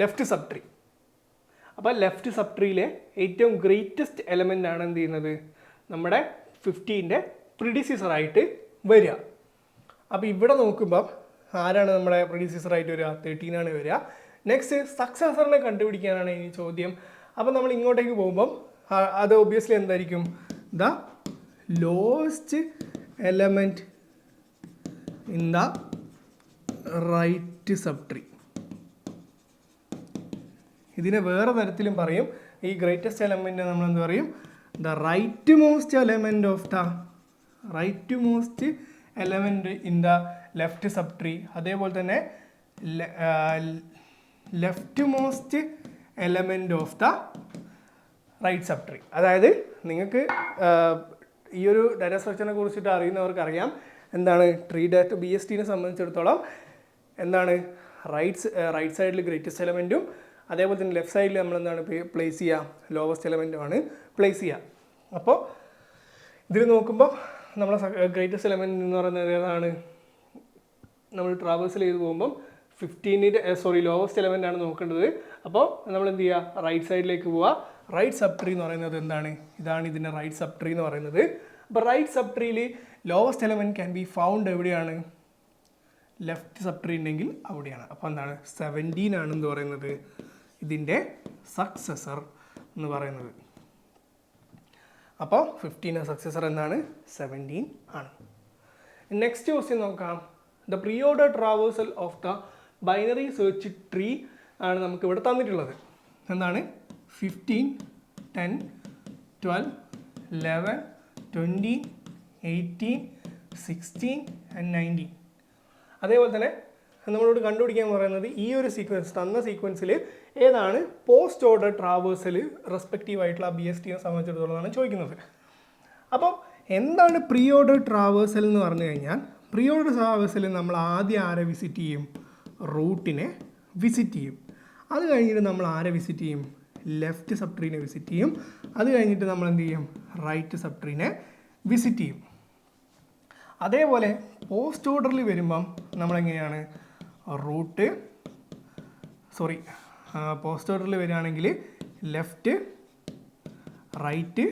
left sub tree. അപ്പോൾ ലെഫ്റ്റ് സബ് ട്രീയിലെ ഏറ്റവും ഗ്രേറ്റസ്റ്റ് എലമെൻ്റ് ആണ് എന്ത് ചെയ്യുന്നത്? നമ്മുടെ 15ൻ്റെ പ്രിഡിസിസറായിട്ട് വരിക. അപ്പോൾ ഇവിടെ നോക്കുമ്പം ആരാണ് നമ്മുടെ പ്രിഡിസിസറായിട്ട് വരിക? 13 ആണ് വരിക. നെക്സ്റ്റ് സക്സസറിനെ കണ്ടുപിടിക്കാനാണ് ഇനി ചോദ്യം. അപ്പോൾ നമ്മൾ ഇങ്ങോട്ടേക്ക് പോകുമ്പം അത് ഒബ്വിയസ്ലി എന്തായിരിക്കും? The lowest element in the right subtree. ഇതിനെ വേറെ തരത്തിലും പറയും. ഈ ഗ്രേറ്റസ്റ്റ് എലമെൻറ്റ് നമ്മൾ എന്ത് പറയും? The rightmost element in the left subtree. അതേപോലെ തന്നെ leftmost element of the right subtree. അതായത് നിങ്ങൾക്ക് ഈ ഒരു ഡാറ്റ സ്ട്രക്ചറിനെ കുറിച്ചിട്ട് അറിയുന്നവർക്ക് അറിയാം എന്താണ് ട്രീ ഡാറ്റ. BSTനെ സംബന്ധിച്ചിടത്തോളം എന്താണ്? റൈറ്റ് സൈഡിൽ ഗ്രേറ്റസ്റ്റ് എലമെൻറ്റും അതേപോലെ തന്നെ ലെഫ്റ്റ് സൈഡിൽ നമ്മൾ എന്താണ് പ്ലേസ് ചെയ്യുക? ലോവസ്റ്റ് എലമെൻറ്റുമാണ് പ്ലേസ് ചെയ്യുക. അപ്പോൾ ഇതിൽ നോക്കുമ്പോൾ നമ്മളെ ഗ്രേറ്റസ്റ്റ് എലമെൻറ്റ് എന്ന് പറയുന്നത് ഏതാണ്? നമ്മൾ ട്രാവേഴ്സൽ ചെയ്ത് പോകുമ്പം 15ൻ്റെ ലോവസ്റ്റ് എലമെൻ്റ് ആണ് നോക്കേണ്ടത്. അപ്പോൾ നമ്മൾ എന്ത് ചെയ്യുക? റൈറ്റ് സൈഡിലേക്ക് പോവുക. റൈറ്റ് സബ് ട്രീ എന്ന് പറയുന്നത് എന്താണ്? ഇതാണ് ഇതിൻ്റെ റൈറ്റ് സബ് ട്രീ എന്ന് പറയുന്നത്. അപ്പോൾ റൈറ്റ് സബ് ട്രീയിൽ lowest element can be found എവിടെയാണ്? ലെഫ്റ്റ് സബ് ട്രീ ഉണ്ടെങ്കിൽ അവിടെയാണ്. അപ്പോൾ എന്താണ്? 17 ആണെന്ന് പറയുന്നത് ഇതിൻ്റെ സക്സസർ എന്ന് പറയുന്നത്. അപ്പോൾ 15 സക്സസർ എന്താണ്? 17 ആണ്. നെക്സ്റ്റ് ക്വസ്റ്റ്യൻ നോക്കാം. The pre order traversal of the binary search tree ആണ് നമുക്ക് ഇവിടെ തന്നിട്ടുള്ളത്. എന്താണ്? 15, 10, 12, 11, 20, 18, 16 and 19. അതേപോലെ തന്നെ നമ്മളോട് കണ്ടുപിടിക്കാൻ പറയുന്നത് ഈ ഒരു സീക്വൻസ് തന്ന സീക്വൻസിൽ ഏതാണ് പോസ്റ്റ് ഓർഡർ ട്രാവേഴ്സൽ റെസ്പെക്റ്റീവ് ആയിട്ടുള്ള BSTനെ സംബന്ധിച്ചിടത്തോളമാണ് ചോദിക്കുന്നത്. അപ്പോൾ എന്താണ് പ്രീ ഓർഡർ ട്രാവേഴ്സൽ എന്ന് പറഞ്ഞു കഴിഞ്ഞാൽ, പ്രീ ഓർഡർ ട്രാവേഴ്സൽ നമ്മൾ ആദ്യം ആരെ വിസിറ്റ് ചെയ്യും? റൂട്ടിനെ വിസിറ്റ് ചെയ്യും. അത് കഴിഞ്ഞിട്ട് നമ്മൾ ആരെ വിസിറ്റ് ചെയ്യും? ലെഫ്റ്റ് സബ് ട്രീനെ വിസിറ്റ് ചെയ്യും. അത് കഴിഞ്ഞിട്ട് നമ്മൾ എന്ത് ചെയ്യും? റൈറ്റ് സബ് ട്രീനെ വിസിറ്റ് ചെയ്യും. അതേപോലെ പോസ്റ്റ് ഓർഡറിൽ വരുമ്പം നമ്മളെങ്ങനെയാണ് പോസ്റ്റ് ഓർഡറിൽ വരികയാണെങ്കിൽ ലെഫ്റ്റ്, റൈറ്റ്,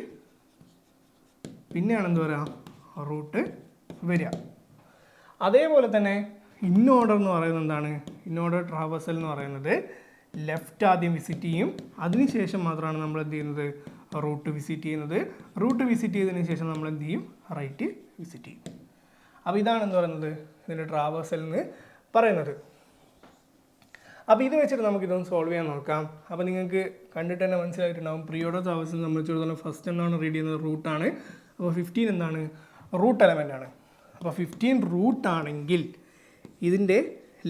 പിന്നെയാണ് എന്ത് പറയുക? റൂട്ട് വരിക. അതേപോലെ തന്നെ ഇൻ ഓർഡർ എന്ന് പറയുന്നത് എന്താണ്? ഇൻ ഓർഡർ ട്രാവേഴ്സൽ എന്ന് പറയുന്നത് ലെഫ്റ്റ് ആദ്യം വിസിറ്റ് ചെയ്യും, അതിനുശേഷം മാത്രമാണ് നമ്മൾ എന്ത് ചെയ്യുന്നത്? റൂട്ട് വിസിറ്റ് ചെയ്യുന്നത്. റൂട്ട് വിസിറ്റ് ചെയ്തതിന് ശേഷം നമ്മൾ എന്ത് ചെയ്യും? റൈറ്റ് വിസിറ്റ് ചെയ്യും. അപ്പോൾ ഇതാണ് എന്ത് പറയുന്നത്? ഇതിൻ്റെ ട്രാവേഴ്സൽ എന്ന് പറയുന്നത്. അപ്പോൾ ഇത് വെച്ചിട്ട് നമുക്കിതൊന്ന് സോൾവ് ചെയ്യാൻ നോക്കാം. അപ്പോൾ നിങ്ങൾക്ക് കണ്ടിട്ട് തന്നെ മനസ്സിലായിട്ടുണ്ടാകും പ്രീ ഓർഡർ ട്രാവേഴ്സൽ സംബന്ധിച്ചിടത്തോളം ഫസ്റ്റ് എന്താണ് റീഡ് ചെയ്യുന്നത്? റൂട്ടാണ്. അപ്പോൾ 15 എന്താണ്? റൂട്ട് എലമെൻ്റ് ആണ്. അപ്പോൾ 15 റൂട്ട് ആണെങ്കിൽ ഇതിൻ്റെ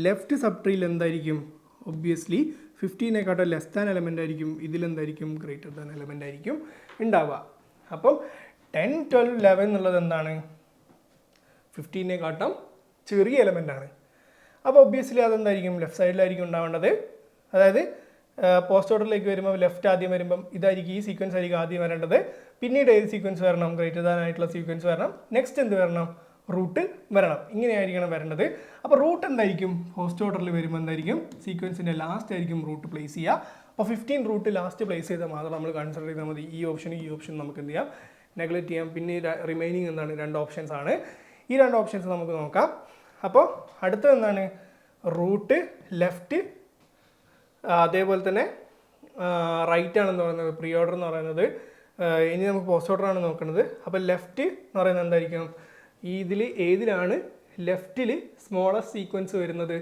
ലെഫ്റ്റ് സബ് ട്രീയിൽ എന്തായിരിക്കും? ഒബ്വിയസ്ലി 15നെക്കാട്ടും ലെസ് ദാൻ എലമെൻ്റ് ആയിരിക്കും. ഇതിലെന്തായിരിക്കും? ഗ്രേറ്റർ ദാൻ എലമെൻ്റ് ആയിരിക്കും ഉണ്ടാവുക. അപ്പം 10, 12, 11 എന്നുള്ളത് എന്താണ്? 15നെക്കാട്ടും ചെറിയ എലമെൻ്റ് ആണ്. അപ്പോൾ ഒബ്വിയസ്ലി അതെന്തായിരിക്കും? ലെഫ്റ്റ് സൈഡിലായിരിക്കും ഉണ്ടാവേണ്ടത്. അതായത് പോസ്റ്റ് ഓർഡറിലേക്ക് വരുമ്പോൾ ലെഫ്റ്റ് ആദ്യം വരുമ്പം ഇതായിരിക്കും, ഈ സീക്വൻസ് ആയിരിക്കും ആദ്യം വരേണ്ടത്. പിന്നീട് ഏത് സീക്വൻസ് വരണം? ഗ്രേറ്റർ ദാൻ ആയിട്ടുള്ള സീക്വൻസ് വരണം. നെക്സ്റ്റ് എന്ത് വരണം? റൂട്ട് വരണം. ഇങ്ങനെയായിരിക്കണം വരേണ്ടത്. അപ്പോൾ റൂട്ട് എന്തായിരിക്കും? പോസ്റ്റ് ഓർഡറിൽ വരുമ്പോൾ എന്തായിരിക്കും? സീക്വൻസിൻ്റെ ലാസ്റ്റ് ആയിരിക്കും റൂട്ട് പ്ലേസ് ചെയ്യുക. അപ്പോൾ 15 റൂട്ട് ലാസ്റ്റ് പ്ലേസ് ചെയ്താൽ മാത്രം നമ്മൾ കൺസിഡർ ചെയ്താൽ മതി. ഈ ഓപ്ഷൻ നമുക്ക് എന്ത് ചെയ്യാം? നെഗ്ലക്റ്റ് ചെയ്യാം. പിന്നെ റിമൈനിങ് എന്താണ്? 2 ഓപ്ഷൻസ് ആണ്. ഈ 2 ഓപ്ഷൻസ് നമുക്ക് നോക്കാം. അപ്പോൾ അടുത്തത് എന്താണ്? റൂട്ട്, ലെഫ്റ്റ്, അതേപോലെ തന്നെ റൈറ്റ് ആണെന്ന് പറയുന്നത് പ്രീ ഓർഡർ എന്ന് പറയുന്നത്. ഇനി നമുക്ക് പോസ്റ്റ് ഓർഡർ ആണ് നോക്കുന്നത്. അപ്പോൾ ലെഫ്റ്റ് എന്ന് പറയുന്നത് എന്തായിരിക്കും? ഇതിൽ ഏതിലാണ് ലെഫ്റ്റിൽ സ്മോളസ്റ്റ് സീക്വൻസ് വരുന്നത്?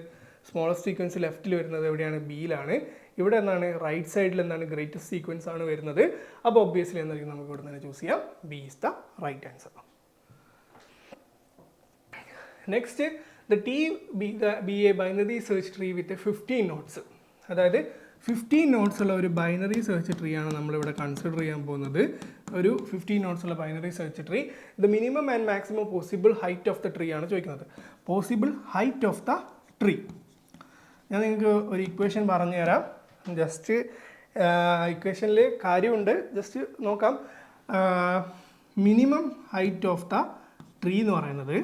സ്മോളസ്റ്റ് സീക്വൻസ് ലെഫ്റ്റിൽ വരുന്നത് എവിടെയാണ്? ബിയിലാണ്. ഇവിടെ എന്താണ്? റൈറ്റ് സൈഡിൽ എന്താണ്? ഗ്രേറ്റസ്റ്റ് സീക്വൻസ് ആണ് വരുന്നത്. അപ്പോൾ ഒബ്വിയസ്ലി എന്തായിരിക്കും? നമുക്ക് ഇവിടെ നിന്ന് ചൂസ് ചെയ്യാം. B is the right answer. Next, the T be a binary search tree with a 15 nodes. അതായത് 15 നോട്ട്സ് ഉള്ള ഒരു ബൈനറി സെർച്ച് ട്രീ ആണ് നമ്മളിവിടെ കൺസിഡർ ചെയ്യാൻ പോകുന്നത്. ഒരു 15 നോട്ട്സ് ഉള്ള binary search tree. The minimum and maximum possible height of the tree ആണ് ചോദിക്കുന്നത്. Possible height of the tree. ഞാൻ നിങ്ങൾക്ക് ഒരു ഇക്വേഷൻ പറഞ്ഞു തരാം. ജസ്റ്റ് ഇക്വേഷനിൽ കാര്യമുണ്ട്, ജസ്റ്റ് നോക്കാം. Minimum height of the tree എന്ന് പറയുന്നത്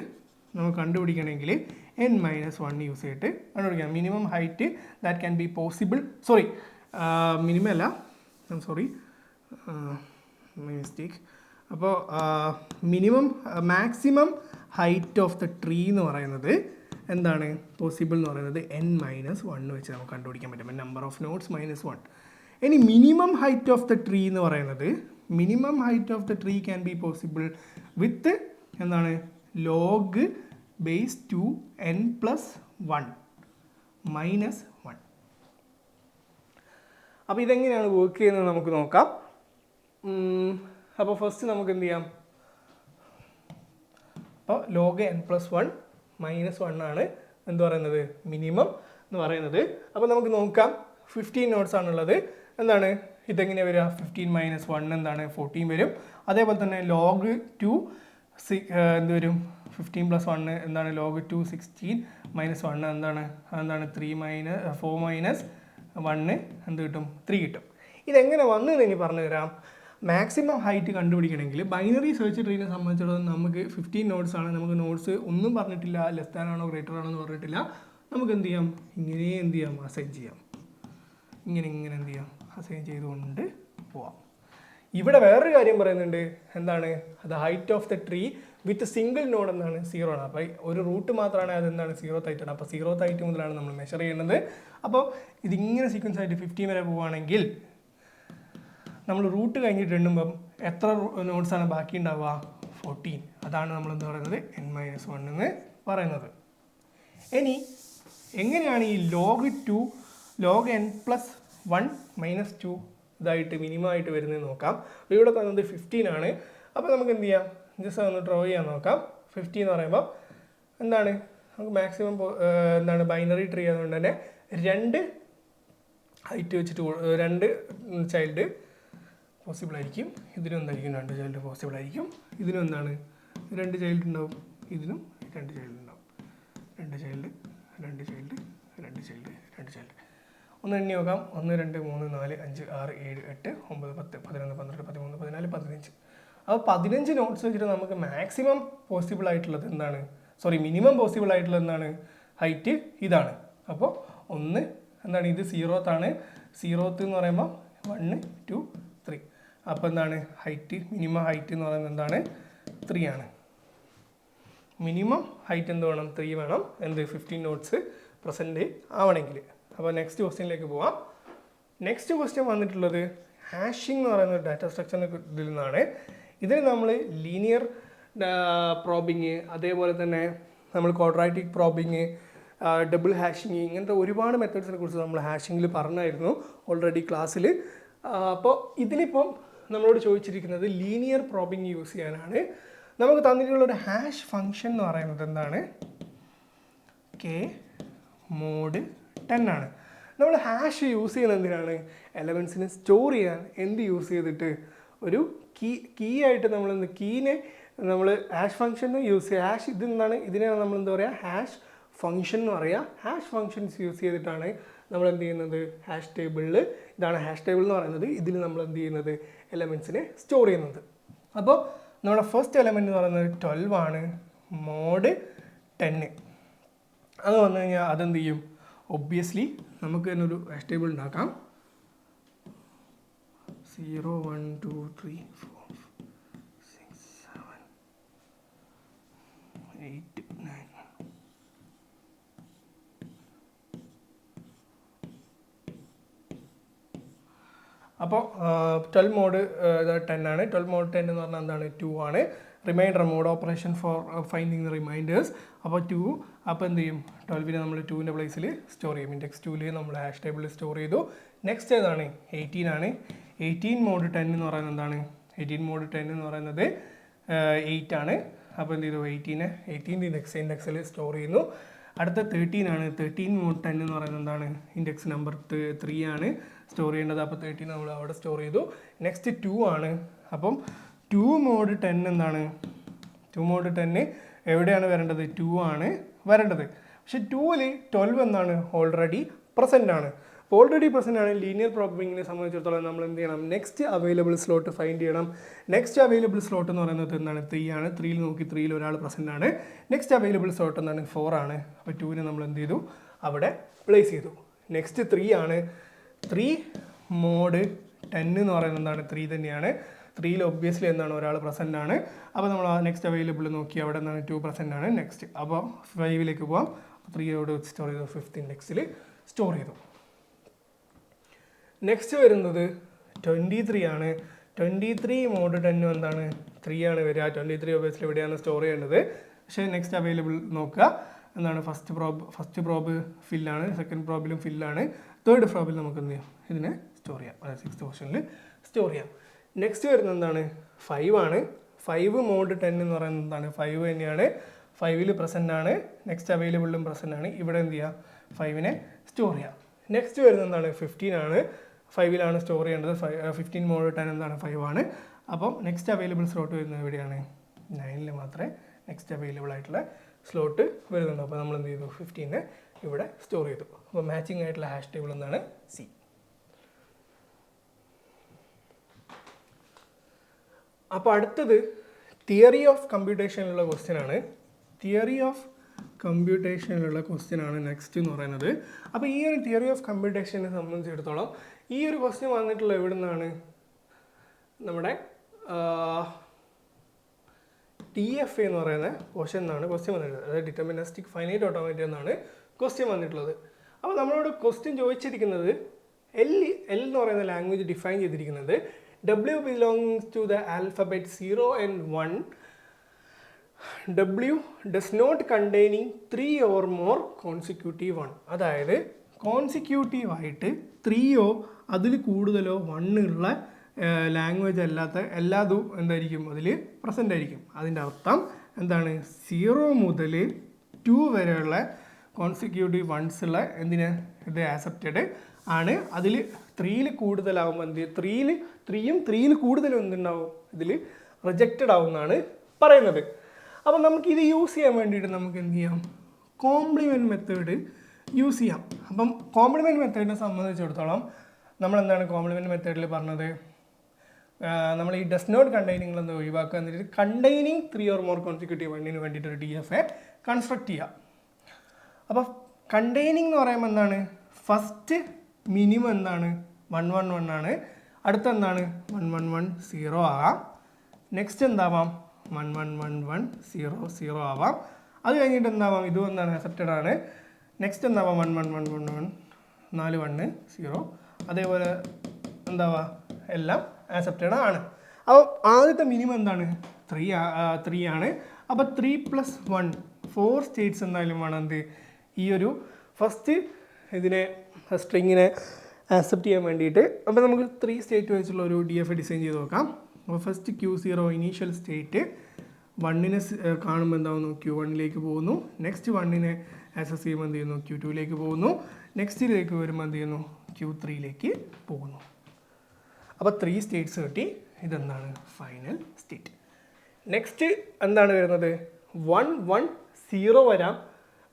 നമുക്ക് കണ്ടുപിടിക്കണമെങ്കിൽ n-1 യൂസ് ചെയ്തിട്ട് കണ്ടുപിടിക്കാം. Minimum height that can be possible, minimum അല്ല, മിസ്റ്റേക്ക്. അപ്പോൾ maximum height of the tree എന്ന് പറയുന്നത് എന്താണ്? പോസിബിൾ എന്ന് പറയുന്നത് n-1 വെച്ച് നമുക്ക് കണ്ടുപിടിക്കാൻ പറ്റും. Number of notes -1. ഇനി minimum height of the tree എന്ന് പറയുന്നത്, minimum height of the tree can be possible വിത്ത് എന്താണ്? log base 2n+1 -1. അപ്പോൾ ഇതെങ്ങനെയാണ് വർക്ക് ചെയ്യുന്നത് നമുക്ക് നോക്കാം. അപ്പോൾ ഫസ്റ്റ് നമുക്ക് എന്ത് ചെയ്യാം? അപ്പോൾ log n+1 -1 ആണ് എന്ത് പറയുന്നത്? മിനിമം എന്ന് പറയുന്നത്. അപ്പോൾ നമുക്ക് നോക്കാം. 15 നോട്ട്സ് ആണുള്ളത്. എന്താണ് ഇതെങ്ങനെ വരിക? 15 - 1 എന്താണ്? 14 വരും. അതേപോലെ തന്നെ log 2 എന്ത് വരും? 15 + 1 എന്താണ്? log 2 16 - 1 എന്താണ്? 4 - 1 എന്ത് കിട്ടും? 3 കിട്ടും. ഇതെങ്ങനെ വന്നതെന്ന് ഇനി പറഞ്ഞു തരാം. മാക്സിമം ഹൈറ്റ് കണ്ടുപിടിക്കണമെങ്കിൽ ബൈനറി സെർച്ച് ട്രീനെ സംബന്ധിച്ചിടത്തോളം നമുക്ക് 15 നോട്ട്സ് ആണ്. നമുക്ക് നോട്ട്സ് ഒന്നും പറഞ്ഞിട്ടില്ല, ലെസ് ദാൻ ആണോ ഗ്രേറ്റർ ആണോ എന്ന് പറഞ്ഞിട്ടില്ല. നമുക്ക് എന്ത് ചെയ്യാം? ഇങ്ങനെ എന്ത് ചെയ്യാം? അസൈൻ ചെയ്യാം. ഇങ്ങനെ എന്ത് ചെയ്യാം? അസൈൻ ചെയ്തുകൊണ്ട് പോവാം. ഇവിടെ വേറൊരു കാര്യം പറയുന്നുണ്ട്. എന്താണ്? അത് height of the tree with single node എന്താണ്? 0 ആണ്. അപ്പോൾ ഒരു റൂട്ട് മാത്രമാണ് അതെന്താണ്? 0th ഹൈറ്റ് ആണ്. അപ്പോൾ 0th ഹൈറ്റ് മുതലാണ് നമ്മൾ മെഷർ ചെയ്യുന്നത്. അപ്പോൾ ഇതിങ്ങനെ സീക്വൻസ് ആയിട്ട് 15 വരെ പോവുകയാണെങ്കിൽ നമ്മൾ റൂട്ട് കഴിഞ്ഞിട്ട് എണ്ണുമ്പം എത്ര നോട്ട്സ് ആണ് ബാക്കി ഉണ്ടാവുക? 14. അതാണ് നമ്മൾ എന്ത് പറയുന്നത്? n-1 എന്ന് പറയുന്നത്. ഇനി എങ്ങനെയാണ് ഈ log n+1 - 2 ഇതായിട്ട് മിനിമം ആയിട്ട് വരുന്നത് നോക്കാം. ഇവിടെ തന്നത് 15 ആണ്. അപ്പോൾ നമുക്ക് എന്ത് ചെയ്യാം? ജസ്റ്റ് ഒന്ന് ഡ്രോ ചെയ്യാൻ നോക്കാം. 50 എന്ന് പറയുമ്പോൾ എന്താണ്? നമുക്ക് മാക്സിമം എന്താണ്? ബൈനറി ട്രീ ആയതുകൊണ്ട് തന്നെ 2 ഹൈറ്റ് വെച്ചിട്ട് രണ്ട് ചൈൽഡ് പോസിബിൾ ആയിരിക്കും, ഇതിനും എന്തായിരിക്കും രണ്ട് ചൈൽഡ് പോസിബിൾ ആയിരിക്കും, ഇതിനും എന്താണ് രണ്ട് ചൈൽഡ് ഉണ്ടാവും, ഇതിനും രണ്ട് ചൈൽഡ് ഉണ്ടാവും, രണ്ട് ചൈൽഡ് രണ്ട് ചൈൽഡ് രണ്ട് ചൈൽഡ് രണ്ട് ചൈൽഡ്. ഒന്ന് എണ്ണി നോക്കാം. 1 2 3 4 5 6 7 8 9 10 11 12 13 14 15. അപ്പോൾ 15 നോട്ട്സ് വെച്ചിട്ട് നമുക്ക് മാക്സിമം പോസിബിൾ ആയിട്ടുള്ളത് എന്താണ്, മിനിമം പോസിബിൾ ആയിട്ടുള്ളത് എന്താണ്, ഹൈറ്റ് ഇതാണ്. അപ്പോൾ ഒന്ന് എന്താണ്, ഇത് 0th ആണ്, 0th എന്ന് പറയുമ്പോൾ 1 2 3. അപ്പോൾ എന്താണ് ഹൈറ്റ്, മിനിമം ഹൈറ്റ് എന്ന് പറയുന്നത് എന്താണ് 3 ആണ്. മിനിമം ഹൈറ്റ് എന്ത് വേണം, 3 വേണം, എന്ത് 15 നോട്ട്സ് പ്രസൻറ്റ് ആവണമെങ്കിൽ. അപ്പോൾ നെക്സ്റ്റ് ക്വസ്റ്റ്യനിലേക്ക് പോവാം. നെക്സ്റ്റ് ക്വസ്റ്റ്യൻ വന്നിട്ടുള്ളത് ഹാഷിംഗ് എന്ന് പറയുന്ന ഡാറ്റ സ്ട്രക്ചറിനെ ഇതിൽ നിന്നാണ്. ഇതിൽ നമ്മൾ ലീനിയർ പ്രോബിങ്, അതേപോലെ തന്നെ നമ്മൾ ക്വാഡ്രാറ്റിക് പ്രോബിങ്, ഡബിൾ ഹാഷിങ്, ഇങ്ങനത്തെ ഒരുപാട് മെത്തേഡ്സിനെ കുറിച്ച് നമ്മൾ ഹാഷിങ്ങിൽ പറഞ്ഞായിരുന്നു ഓൾറെഡി ക്ലാസ്സിൽ. അപ്പോൾ ഇതിലിപ്പം നമ്മളോട് ചോദിച്ചിരിക്കുന്നത് ലീനിയർ പ്രോബിങ് യൂസ് ചെയ്യാനാണ്. നമുക്ക് തന്നിട്ടുള്ള ഒരു ഹാഷ് ഫംഗ്ഷൻ എന്ന് പറയുന്നത് എന്താണ്, കെ മോഡ് 10 ആണ്. നമ്മൾ ഹാഷ് യൂസ് ചെയ്യുന്നത് എന്തിനാണ്, എലമെൻസിനെ സ്റ്റോർ ചെയ്യാൻ. എന്ത് യൂസ് ചെയ്തിട്ട്, ഒരു കീ ആയിട്ട് നമ്മൾ കീനെ നമ്മൾ ഹാഷ് ഫംഗ്ഷന് യൂസ് ചെയ്യുക. ഹാഷ് ഇതെന്താണ്, ഇതിനെയാണ് നമ്മൾ എന്താ പറയുക, ഹാഷ് ഫംഗ്ഷൻ എന്ന് പറയുക. ഹാഷ് ഫംഗ്ഷൻസ് യൂസ് ചെയ്തിട്ടാണ് നമ്മൾ എന്ത് ചെയ്യുന്നത്, ഹാഷ് ടേബിളിൽ, ഇതാണ് ഹാഷ് ടേബിൾ എന്ന് പറയുന്നത്, ഇതിൽ നമ്മൾ എന്ത് ചെയ്യുന്നത്, എലമെൻസിനെ സ്റ്റോർ ചെയ്യുന്നത്. അപ്പോൾ നമ്മുടെ ഫസ്റ്റ് എലമെൻറ്റ് എന്ന് പറയുന്നത് 12 ആണ്, മോഡ് 10. അത് വന്നു കഴിഞ്ഞാൽ അതെന്ത് ചെയ്യും, ഒബ്വിയസ്ലി നമുക്ക് തന്നെ ഒരു ഹാഷ് ടേബിൾ ഉണ്ടാക്കാം. 0 1 2 3 4 6 7 8 9. അപ്പോൾ 12 മോഡ് 10 ആണ്. 12 മോഡ് 10 എന്ന് പറഞ്ഞാൽ എന്താണ്, 2 ആണ്. Remainder mod operation for finding remainders. അപ്പോൾ 2, അപ്പോൾ എന്ത് ചെയ്യും, 12നെ നമ്മൾ 2ൻ്റെ പ്ലേസിൽ സ്റ്റോർ ചെയ്യും. ഇൻഡെക്സ് 2ൽ നമ്മൾ ഹാഷ് ടേബിളിൽ സ്റ്റോർ ചെയ്തു. നെക്സ്റ്റ് ഏതാണ്, 18 ആണ്. 18 മോഡ് 10 എന്ന് പറയുന്നത് എന്താണ്, 18 മോഡ് 10 എന്ന് പറയുന്നത് 8 ആണ്. അപ്പോൾ എന്ത് ചെയ്തു, 18th ഇൻഡെക്സിൽ സ്റ്റോർ ചെയ്യുന്നു. അടുത്ത 13 ആണ്. 13 മോഡ് 10 എന്ന് പറയുന്നത് എന്താണ്, ഇൻഡെക്സ് നമ്പർ 3 ആണ് സ്റ്റോർ ചെയ്യേണ്ടത്. അപ്പോൾ 13 നമ്മൾ അവിടെ സ്റ്റോർ ചെയ്തു. നെക്സ്റ്റ് 2 ആണ്. അപ്പം 2 മോഡ് 10 എന്താണ്, 2 മോഡ് 10 എവിടെയാണ് വരേണ്ടത്, 2 ആണ് വരേണ്ടത്. പക്ഷെ 2ൽ 12 എന്താണ്, ഓൾറെഡി പ്രസൻ്റ് ആണ്. അപ്പോൾ ഓൾറെഡി പ്രസൻ്റ് ആണ്. ലീനിയർ പ്രോബിങ്ങിനെ സംബന്ധിച്ചിടത്തോളം നമ്മൾ എന്ത് ചെയ്യണം, നെക്സ്റ്റ് അവൈലബിൾ സ്ലോട്ട് ഫൈൻഡ് ചെയ്യണം. നെക്സ്റ്റ് അവൈലബിൾ സ്ലോട്ട് എന്ന് പറയുന്നത് എന്താണ്, 3 ആണ്. 3ൽ നോക്കി 3ൽ ഒരാൾ പ്രസൻ്റ് ആണ്. നെക്സ്റ്റ് അവൈലബിൾ സ്ലോട്ട് എന്താണ്, 4 ആണ്. അപ്പോൾ 2നെ നമ്മൾ എന്ത് ചെയ്തു, അവിടെ പ്ലേസ് ചെയ്തു. നെക്സ്റ്റ് 3 ആണ്. 3 മോഡ് 10 എന്ന് പറയുന്നത് എന്താണ്, 3 തന്നെയാണ്. 3ൽ ഒബ്വിയസ്ലി എന്താണ്, ഒരാൾ പ്രസൻ്റ് ആണ്. അപ്പോൾ നമ്മൾ നെക്സ്റ്റ് അവൈലബിൾ നോക്കി അവിടെ എന്താണ്, 2 പ്രസൻ്റ് ആണ്. നെക്സ്റ്റ് അപ്പോൾ 5ലേക്ക് പോകാം. 3 അവിടെ സ്റ്റോർ ചെയ്തു, 5th ഇൻഡെക്സിൽ സ്റ്റോർ ചെയ്തു. നെക്സ്റ്റ് വരുന്നത് 23 ആണ്. 23 മോഡ് 10 എന്താണ്, 3 ആണ് വരിക. 23 ഒബ്വിയസ്ലി എവിടെയാണ് സ്റ്റോർ ചെയ്യേണ്ടത്. പക്ഷേ നെക്സ്റ്റ് അവൈലബിൾ നോക്കുക എന്താണ്, ഫസ്റ്റ് പ്രോബ് ഫില്ലാണ്, സെക്കൻഡ് പ്രോബിലും ഫില്ലാണ്, തേർഡ് പ്രോബിൽ നമുക്ക് എന്ത് ചെയ്യാം, ഇതിനെ സ്റ്റോർ ചെയ്യാം, അതായത് 6th പൊസിഷനിൽ സ്റ്റോർ ചെയ്യാം. നെക്സ്റ്റ് വരുന്നത് എന്താണ്, 5 ആണ്. 5 മോഡ് 10 എന്ന് പറയുന്നത് എന്താണ്, 5 തന്നെയാണ്. 5ൽ പ്രസൻ്റ് ആണ്. നെക്സ്റ്റ് അവൈലബിളിലും പ്രസൻ്റ് ആണ്. ഇവിടെ എന്ത് ചെയ്യുക, 5നെ സ്റ്റോർ ചെയ്യാം. നെക്സ്റ്റ് വരുന്നത് എന്താണ്, 15 ആണ്. 5ലാണ് സ്റ്റോർ ചെയ്യേണ്ടത്. 15 മോഡ് 10 എന്താണ്, 5 ആണ്. അപ്പം നെക്സ്റ്റ് അവൈലബിൾ സ്ലോട്ട് വരുന്നത് എവിടെയാണ്, 9ൽ മാത്രമേ നെക്സ്റ്റ് അവൈലബിൾ ആയിട്ടുള്ള സ്ലോട്ട് വരുന്നുണ്ട്. അപ്പോൾ നമ്മൾ എന്ത് ചെയ്തു, 15നെ ഇവിടെ സ്റ്റോർ ചെയ്തു. അപ്പോൾ മാച്ചിങ് ആയിട്ടുള്ള ഹാഷ് ടേബിൾ എന്താണ്, സി. അപ്പോൾ അടുത്തത് തിയറി ഓഫ് കമ്പ്യൂട്ടേഷനിലുള്ള ക്വസ്റ്റ്യൻ ആണ്. തിയറി ഓഫ് കമ്പ്യൂട്ടേഷനിലുള്ള ക്വസ്റ്റ്യൻ ആണ് നെക്സ്റ്റ് എന്ന് പറയുന്നത്. അപ്പോൾ ഈ ഒരു തിയറി ഓഫ് കമ്പ്യൂട്ടേഷനെ സംബന്ധിച്ചിടത്തോളം ഈ ഒരു ക്വസ്റ്റ്യൻ വന്നിട്ടുള്ള എവിടെ നിന്നാണ്, നമ്മുടെ TFA എന്ന് പറയുന്ന ക്വസ്റ്റ്യൻ എന്നാണ് ക്വസ്റ്റ്യൻ വന്നിട്ടുള്ളത്. അതായത് ഡിറ്റർമിനിസ്റ്റിക് ഫൈനൈറ്റ് ഓട്ടോമാറ്റം എന്നാണ് ക്വസ്റ്റ്യൻ വന്നിട്ടുള്ളത്. അപ്പോൾ നമ്മളോട് ക്വസ്റ്റ്യൻ ചോദിച്ചിരിക്കുന്നത് എൽ എന്ന് പറയുന്ന ലാംഗ്വേജ് ഡിഫൈൻ ചെയ്തിരിക്കുന്നത് W belongs to the alphabet 0 and 1. W does not containing 3 or more consecutive 1. അതായത് കോൺസിക്യൂട്ടീവ് ആയിട്ട് 3യോ അതിൽ കൂടുതലോ 1 ഉള്ള ലാംഗ്വേജ് അല്ലാത്ത എല്ലാതും എന്തായിരിക്കും, അതിൽ പ്രസൻ്റ് ആയിരിക്കും. അതിൻ്റെ അർത്ഥം എന്താണ്, 0 മുതൽ 2 വരെയുള്ള കോൺസിക്യൂട്ടീവ് 1s ഉള്ള എന്തിന് ഇത് ആക്സെപ്റ്റഡ് ആണ്. അതിൽ 3ൽ കൂടുതലാവുമ്പോൾ എന്ത് ചെയ്യും, 3യിൽ കൂടുതലും എന്തുണ്ടാവും, ഇതിൽ റിജക്റ്റഡ് ആവും എന്നാണ് പറയുന്നത്. അപ്പം നമുക്കിത് യൂസ് ചെയ്യാൻ വേണ്ടിയിട്ട് നമുക്ക് എന്ത് ചെയ്യാം, കോംപ്ലിമെൻറ്റ് മെത്തേഡ് യൂസ് ചെയ്യാം. അപ്പം കോംപ്ലിമെൻറ്റ് മെത്തേഡിനെ സംബന്ധിച്ചിടത്തോളം നമ്മളെന്താണ് കോംപ്ലിമെൻറ്റ് മെത്തേഡിൽ പറഞ്ഞത്, നമ്മൾ ഈ ഡസ് നോട്ട് കണ്ടെയ്നിങ് എന്ന് ഒഴിവാക്കുക, എന്നിട്ട് കണ്ടെയ്നിങ് 3 or more കോൺസിക്യൂട്ടീവ് വണ്ണിന് വേണ്ടിയിട്ട് ഒരു DFA കൺസ്ട്രക്ട് ചെയ്യുക. അപ്പോൾ കണ്ടെയ്നിങ് എന്ന് പറയുമ്പോൾ എന്താണ്, ഫസ്റ്റ് മിനിമം എന്താണ് 111 ആണ്, അടുത്ത എന്താണ് 1110 ആകാം, നെക്സ്റ്റ് എന്താവാം 111100 ആവാം, അത് കഴിഞ്ഞിട്ട് എന്താവാം ഇതും എന്താണ് അക്സെപ്റ്റഡ് ആണ്, നെക്സ്റ്റ് എന്താവാം 1111 4110, അതേപോലെ എന്താവാം എല്ലാം ആക്സെപ്റ്റഡ് ആണ്. അപ്പോൾ ആദ്യത്തെ മിനിമം എന്താണ് 3 ആണ്. അപ്പോൾ 3 + 1 4 സ്റ്റേറ്റ്സ് എന്തായാലും വേണം എന്ത് ഈ ഒരു ഫസ്റ്റ് ഇതിനെ സ്ട്രിങ്ങിനെ ആക്സെപ്റ്റ് ചെയ്യാൻ വേണ്ടിയിട്ട്. അപ്പോൾ നമുക്ക് 3 സ്റ്റേറ്റ് വെച്ചുള്ള ഒരു DFA ഡിസൈൻ ചെയ്ത് നോക്കാം. അപ്പോൾ ഫസ്റ്റ് Q0 ഇനീഷ്യൽ സ്റ്റേറ്റ് 1നെ കാണുമ്പോൾ എന്താവുന്നു Q1ലേക്ക് പോകുന്നു, നെക്സ്റ്റ് 1നെ ആക്സസ് ചെയ്യുമ്പോൾ എന്ത് ചെയ്യുന്നു Q2ലേക്ക് പോകുന്നു, നെക്സ്റ്റിലേക്ക് വരുമ്പോൾ എന്ത് ചെയ്യുന്നു Q3ലേക്ക് പോകുന്നു. അപ്പോൾ 3 സ്റ്റേറ്റ്സ് കിട്ടി. ഇതെന്താണ് ഫൈനൽ സ്റ്റേറ്റ്. നെക്സ്റ്റ് എന്താണ് വരുന്നത് 110 വരാം,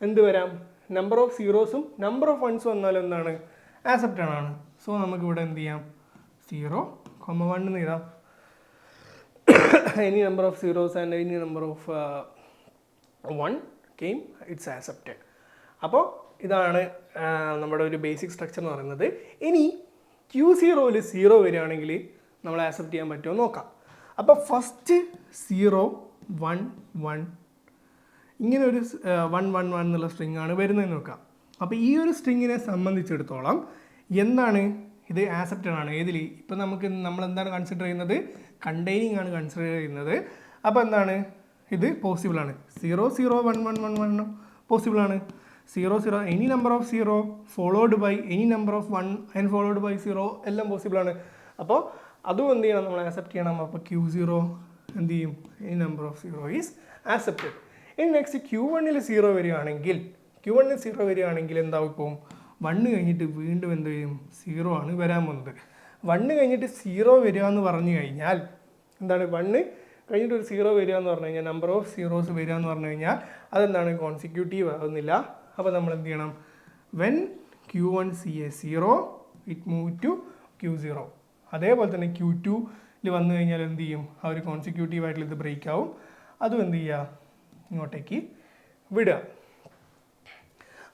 എന്ത് വരാം നമ്പർ ഓഫ് സീറോസും നമ്പർ ഓഫ് വൺസും വന്നാലും എന്താണ് ആക്സെപ്റ്റഡ് ആണ്. സോ നമുക്കിവിടെ എന്ത് ചെയ്യാം 0,1 എന്ന് എഴുതാം. any number of zeros and any number of 1 came, it's accepted. അപ്പോൾ ഇതാണ് നമ്മുടെ ഒരു ബേസിക് സ്ട്രക്ചർ എന്ന് പറയുന്നത്. ഇനി Q0യിൽ 0 വരികയാണെങ്കിൽ നമ്മൾ ആക്സെപ്റ്റ് ചെയ്യാൻ പറ്റുമോ നോക്കാം. അപ്പോൾ ഫസ്റ്റ് 0 1 1 ഇങ്ങനെ ഒരു 111 എന്നുള്ള സ്ട്രിങ് ആണ് വരുന്നതെന്ന് നോക്കാം. അപ്പോൾ ഈ ഒരു സ്ട്രിങ്ങിനെ സംബന്ധിച്ചിടത്തോളം എന്താണ് ഇത് ആക്സെപ്റ്റഡ് ആണ്. ഏതിൽ ഇപ്പം നമ്മൾ എന്താണ് കൺസിഡർ ചെയ്യുന്നത്, കണ്ടെയ്നിങ് ആണ് കൺസിഡർ ചെയ്യുന്നത്. അപ്പോൾ എന്താണ് ഇത് പോസിബിൾ ആണ്. 0 0 1 1 1 1 പോസിബിൾ ആണ്. 0 0 any number of 0 followed by any number of 1 and followed by 0 എല്ലാം പോസിബിൾ ആണ്. അപ്പോൾ അതും എന്ത് ചെയ്യണം, നമ്മൾ ആക്സെപ്റ്റ് ചെയ്യണം. അപ്പോൾ Q0 എന്ത് ചെയ്യും, any number of 0 is accepted. ഇനി നെക്സ്റ്റ് Q1ൽ 0 വരികയാണെങ്കിൽ എന്താവും, ഇപ്പോൾ 1 കഴിഞ്ഞിട്ട് വീണ്ടും എന്ത് ചെയ്യും 0 ആണ് വരാൻ പോകുന്നത്. 1 കഴിഞ്ഞിട്ട് 0 വരിക എന്ന് പറഞ്ഞു കഴിഞ്ഞാൽ എന്താണ്, 1 കഴിഞ്ഞിട്ട് ഒരു 0 വരിക എന്ന് പറഞ്ഞു കഴിഞ്ഞാൽ നമ്പർ ഓഫ് സീറോസ് വരിക എന്ന് പറഞ്ഞു കഴിഞ്ഞാൽ അതെന്താണ് കോൺസിക്യൂട്ടീവ് ആകുന്നില്ല. അപ്പോൾ നമ്മൾ എന്ത് ചെയ്യണം, when Q1 see a 0 it move to Q0. അതേപോലെ തന്നെ Q2ൽ വന്നു കഴിഞ്ഞാൽ എന്ത് ചെയ്യും, ആ ഒരു കോൺസിക്യൂട്ടീവ് ആയിട്ടുള്ള ഇത് ബ്രേക്ക് ആവും. അതും എന്ത് ചെയ്യുക, ഇങ്ങോട്ടേക്ക് വിടുക.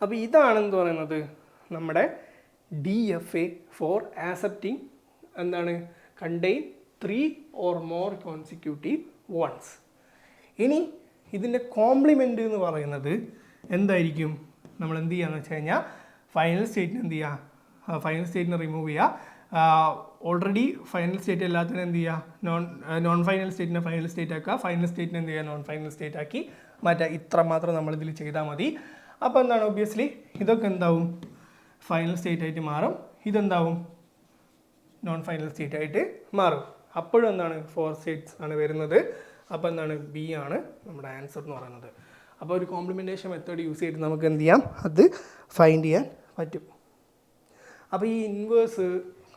അപ്പോൾ ഇതാണെന്ന് പറയുന്നത് നമ്മുടെ DFA ഫോർ ആക്സെപ്റ്റിംഗ് എന്താണ് contain 3 or more consecutive ones. ഇനി ഇതിൻ്റെ കോംപ്ലിമെൻ്റ് എന്ന് പറയുന്നത് എന്തായിരിക്കും, നമ്മൾ എന്ത് ചെയ്യുകയെന്ന് വെച്ച് കഴിഞ്ഞാൽ ഫൈനൽ സ്റ്റേറ്റിന് എന്ത് ചെയ്യുക, ഫൈനൽ സ്റ്റേറ്റിനെ റിമൂവ് ചെയ്യുക. ഓൾറെഡി ഫൈനൽ സ്റ്റേറ്റ് എല്ലാത്തിനും എന്ത് ചെയ്യുക, നോൺ ഫൈനൽ സ്റ്റേറ്റിനെ ഫൈനൽ സ്റ്റേറ്റ് ആക്കുക, ഫൈനൽ സ്റ്റേറ്റിനെ എന്ത് ചെയ്യുക നോൺ ഫൈനൽ സ്റ്റേറ്റ് ആക്കി മാറ്റുക. ഇത്ര മാത്രം നമ്മളിതിൽ ചെയ്താൽ മതി. അപ്പോൾ എന്താണ് ഒബ്വിയസ്ലി ഇതൊക്കെ എന്താവും ഫൈനൽ സ്റ്റേറ്റ് ആയിട്ട് മാറും, ഇതെന്താവും നോൺ ഫൈനൽ സ്റ്റേറ്റ് ആയിട്ട് മാറും. അപ്പോഴും എന്താണ് 4 സ്റ്റേറ്റ്സ് ആണ് വരുന്നത്. അപ്പോൾ എന്താണ് B ആണ് നമ്മുടെ ആൻസർ എന്ന് പറയുന്നത്. അപ്പോൾ ഒരു കോംപ്ലിമെൻറ്റേഷൻ മെത്തേഡ് യൂസ് ചെയ്തിട്ട് നമുക്ക് എന്ത് ചെയ്യാം, അത് ഫൈൻഡ് ചെയ്യാൻ പറ്റും. അപ്പോൾ ഈ ഇൻവേഴ്സ്